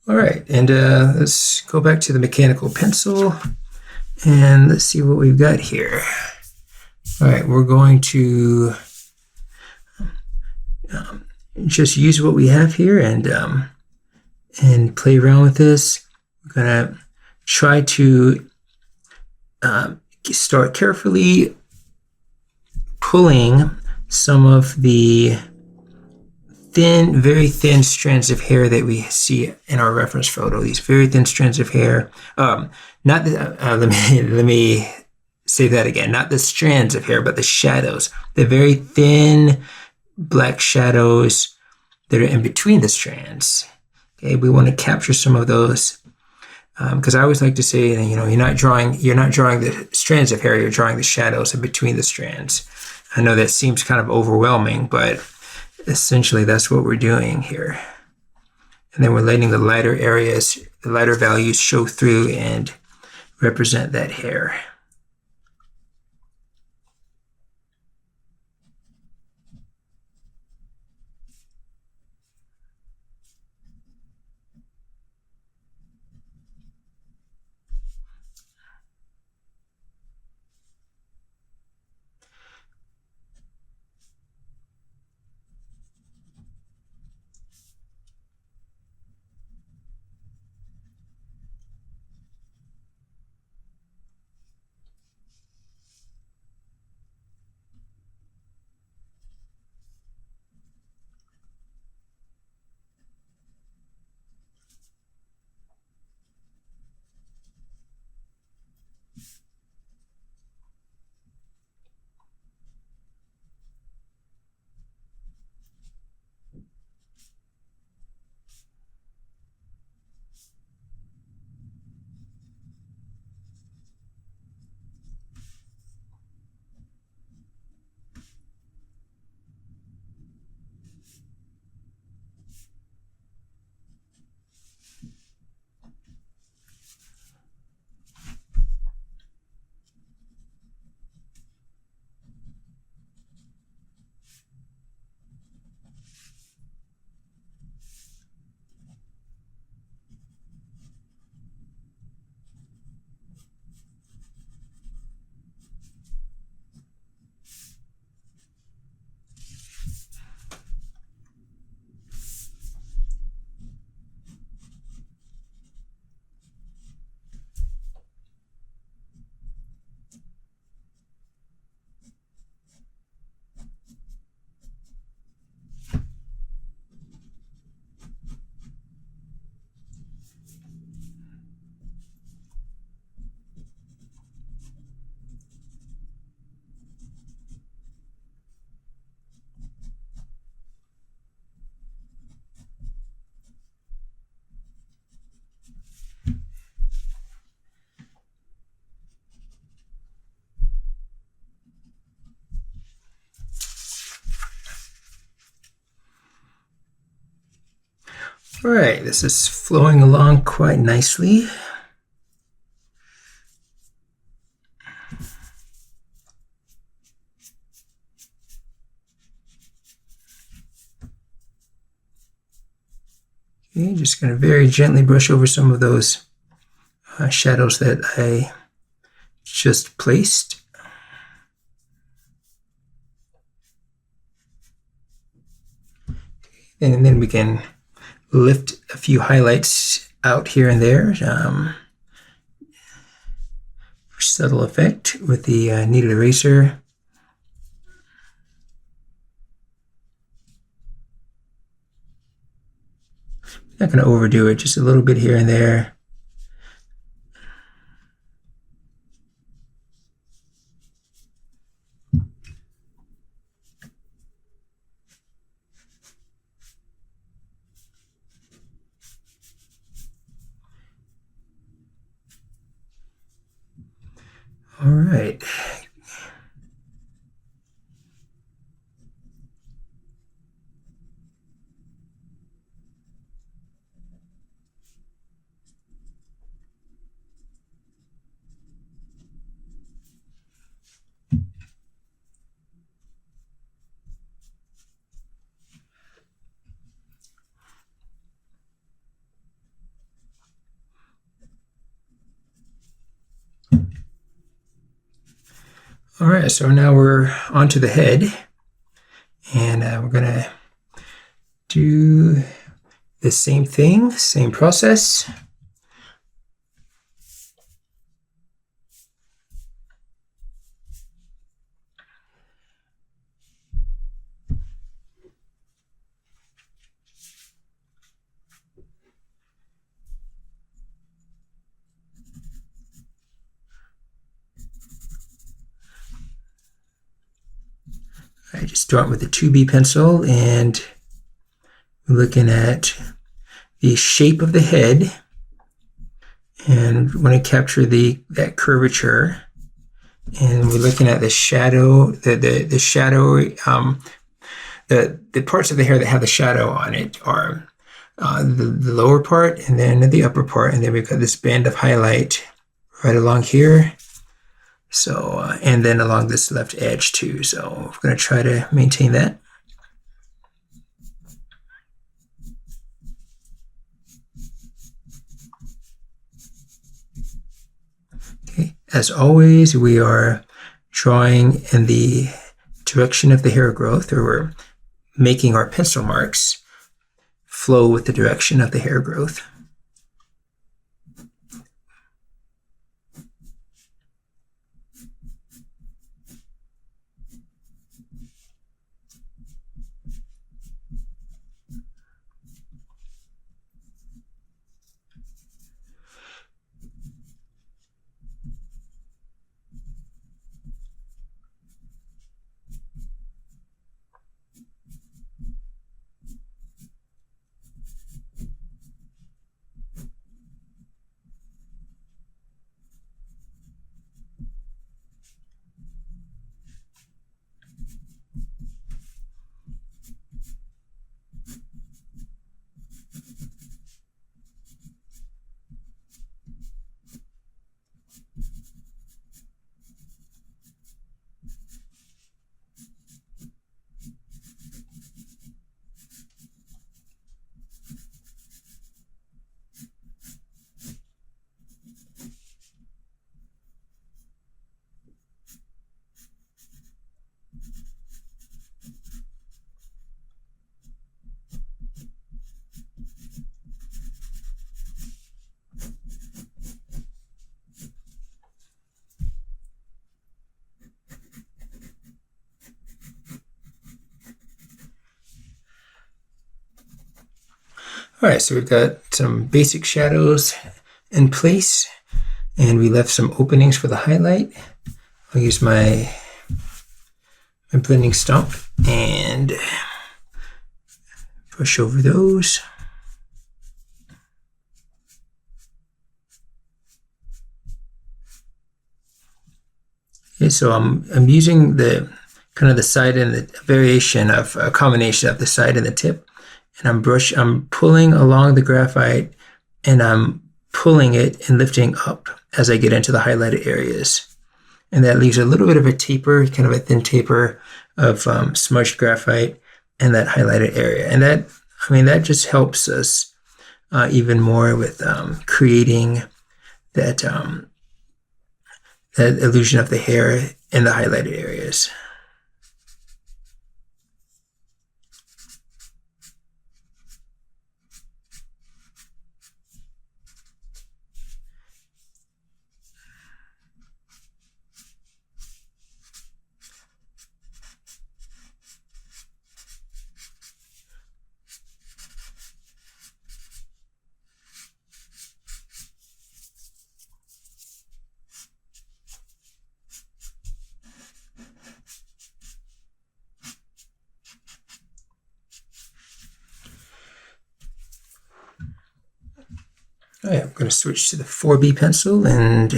All right, and let's go back to the mechanical pencil and let's see what we've got here. All right, we're going to just use what we have here and play around with this. We're gonna try to start carefully pulling some of the very thin strands of hair that we see in our reference photo. These very thin strands of hair. Let me say that again. Not the strands of hair, but the shadows. The very thin black shadows that are in between the strands. Okay, we want to capture some of those because I always like to say, you're not drawing the strands of hair. You're drawing the shadows in between the strands. I know that seems kind of overwhelming, but essentially that's what we're doing here. And then we're letting the lighter areas, the lighter values show through and represent that hair. All right, this is flowing along quite nicely. Okay, just going to very gently brush over some of those shadows that I just placed. And then we can lift a few highlights out here and there. Subtle effect with the kneaded eraser. Not going to overdo it, just a little bit here and there. All right. All right, so now we're onto the head, and we're gonna do the same thing, same process. I just start with the 2B pencil and looking at the shape of the head, and we want to capture that curvature. And we're looking at the shadow, the shadow, the parts of the hair that have the shadow on it are the lower part and then the upper part, and then we've got this band of highlight right along here. So, and then along this left edge too. So we're going to try to maintain that. Okay. As always, we are drawing in the direction of the hair growth, or we're making our pencil marks flow with the direction of the hair growth. All right, so we've got some basic shadows in place, and we left some openings for the highlight. I'll use my blending stump and push over those. Okay, so I'm using the kind of the side and the variation of a combination of the side and the tip. And I'm pulling along the graphite, and I'm pulling it and lifting up as I get into the highlighted areas. And that leaves a little bit of a taper, kind of a thin taper of smudged graphite in that highlighted area. And that just helps us even more with creating that illusion of the hair in the highlighted areas. All right, I'm going to switch to the 4B pencil and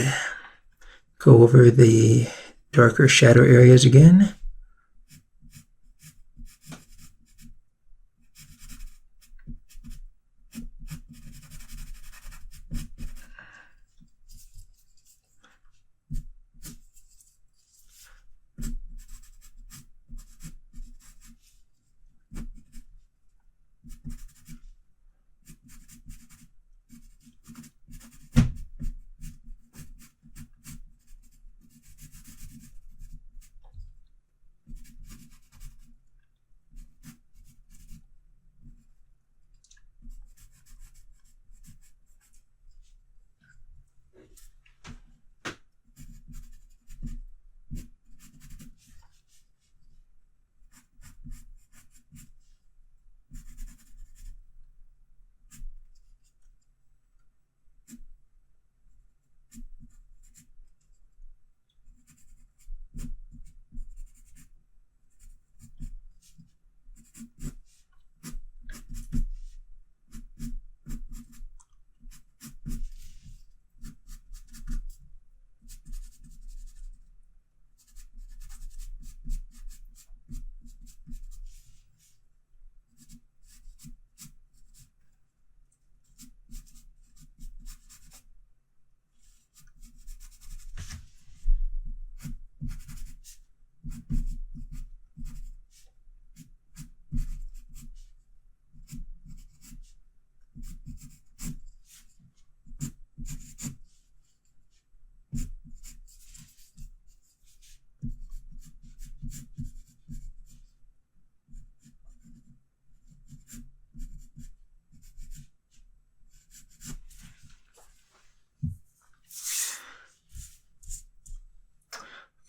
go over the darker shadow areas again.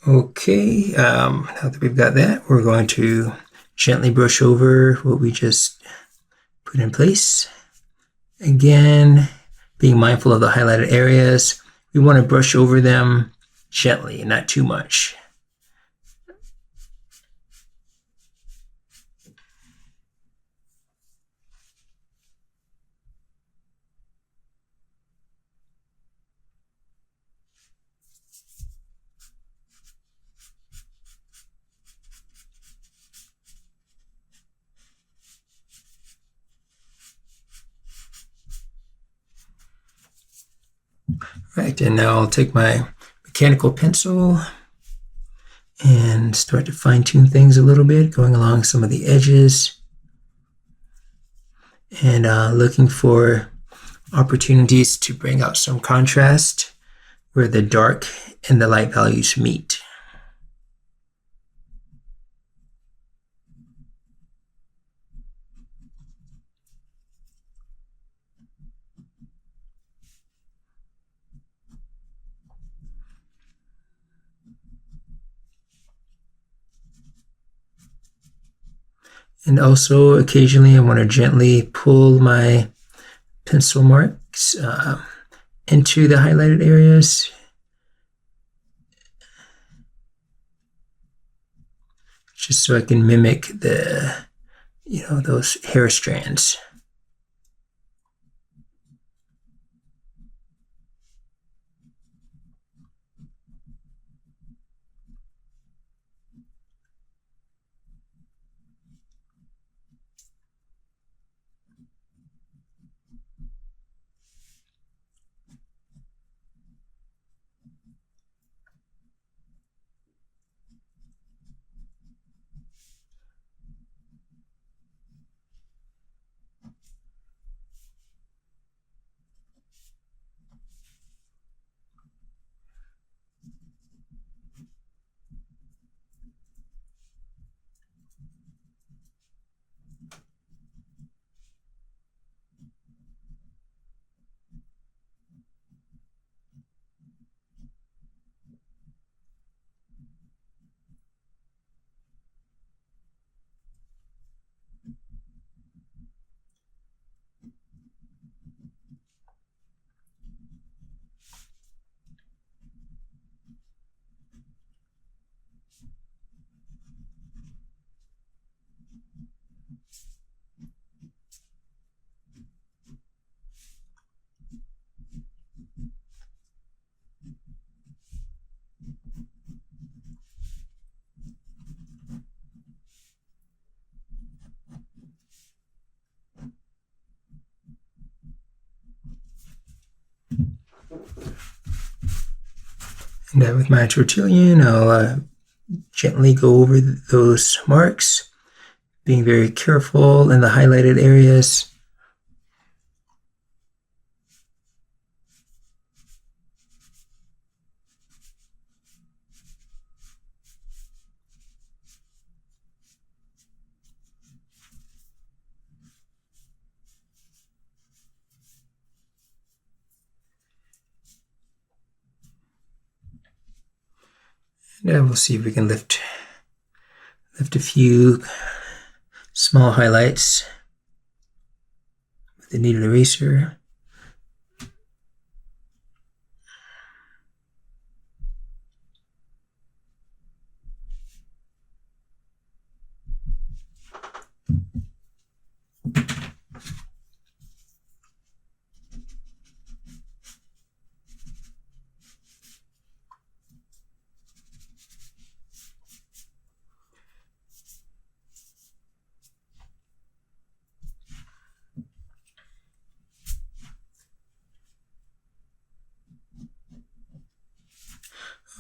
Okay, now that we've got that, we're going to gently brush over what we just put in place. Again, being mindful of the highlighted areas, we want to brush over them gently, not too much. Right, and now I'll take my mechanical pencil and start to fine-tune things a little bit, going along some of the edges and looking for opportunities to bring out some contrast where the dark and the light values meet. And also occasionally I want to gently pull my pencil marks into the highlighted areas. Just so I can mimic those hair strands. And with my tortillon, I'll gently go over those marks, being very careful in the highlighted areas. And we'll see if we can lift a few small highlights with the kneaded eraser.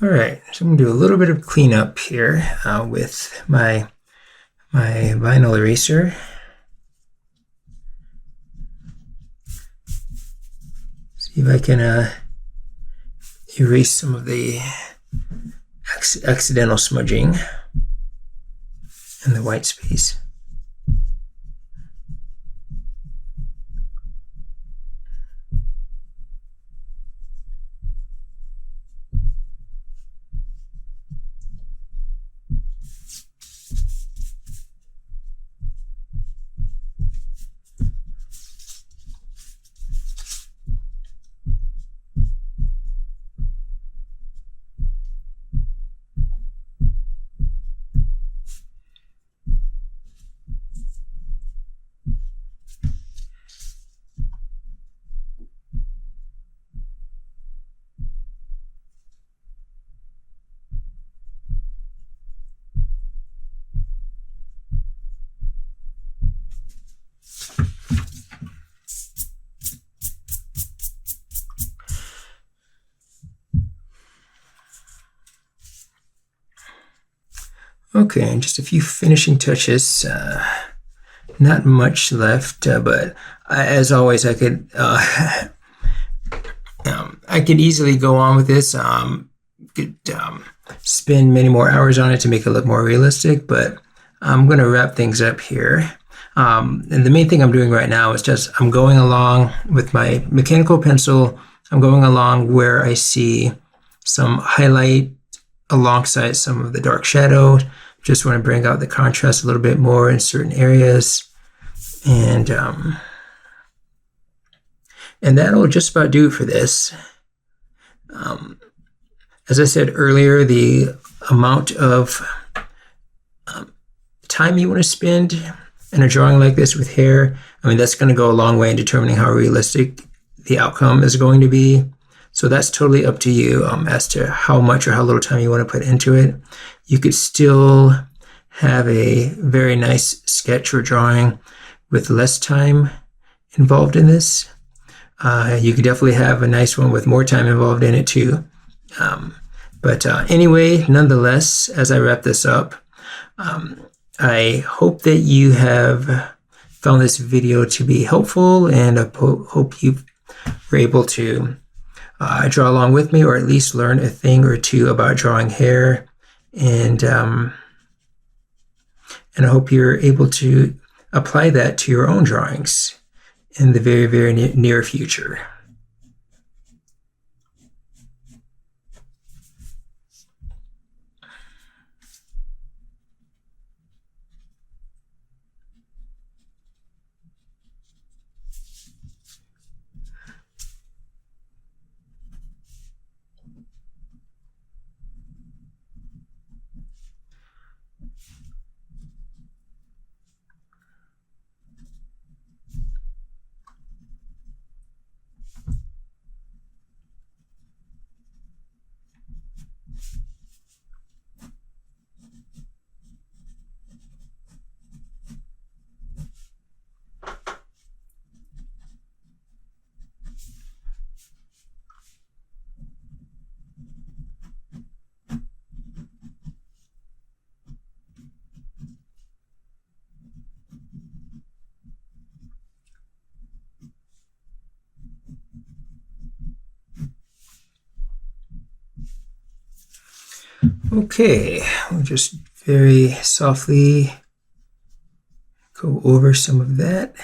All right, so I'm gonna do a little bit of cleanup here with my vinyl eraser. See if I can erase some of the accidental smudging in the white space. Okay, and just a few finishing touches. Not much left, but as always, I could easily go on with this. Could spend many more hours on it to make it look more realistic, but I'm going to wrap things up here. And the main thing I'm doing right now is just I'm going along with my mechanical pencil. I'm going along where I see some highlight alongside some of the dark shadow. Just want to bring out the contrast a little bit more in certain areas. And that'll just about do it for this. As I said earlier, the amount of time you want to spend in a drawing like this with hair, I mean, that's going to go a long way in determining how realistic the outcome is going to be. So that's totally up to you as to how much or how little time you want to put into it. You could still have a very nice sketch or drawing with less time involved in this. You could definitely have a nice one with more time involved in it too. But anyway, nonetheless, as I wrap this up, I hope that you have found this video to be helpful, and I hope you were able to draw along with me, or at least learn a thing or two about drawing hair. And I hope you're able to apply that to your own drawings in the very, very near future. Okay, we'll just very softly go over some of that.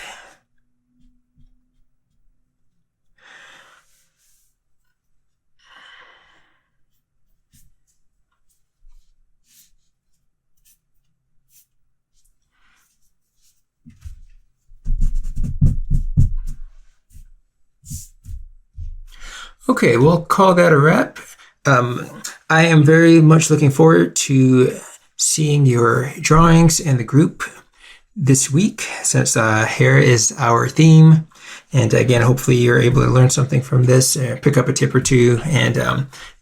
Okay, we'll call that a wrap. I am very much looking forward to seeing your drawings in the group this week, since hair is our theme. And again, hopefully you're able to learn something from this, pick up a tip or two, and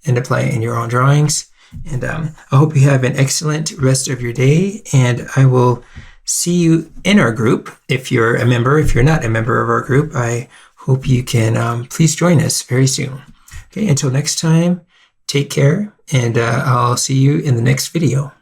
apply it in your own drawings. And I hope you have an excellent rest of your day, and I will see you in our group. If you're a member, if you're not a member of our group, I hope you can please join us very soon. Okay, until next time, take care, and I'll see you in the next video.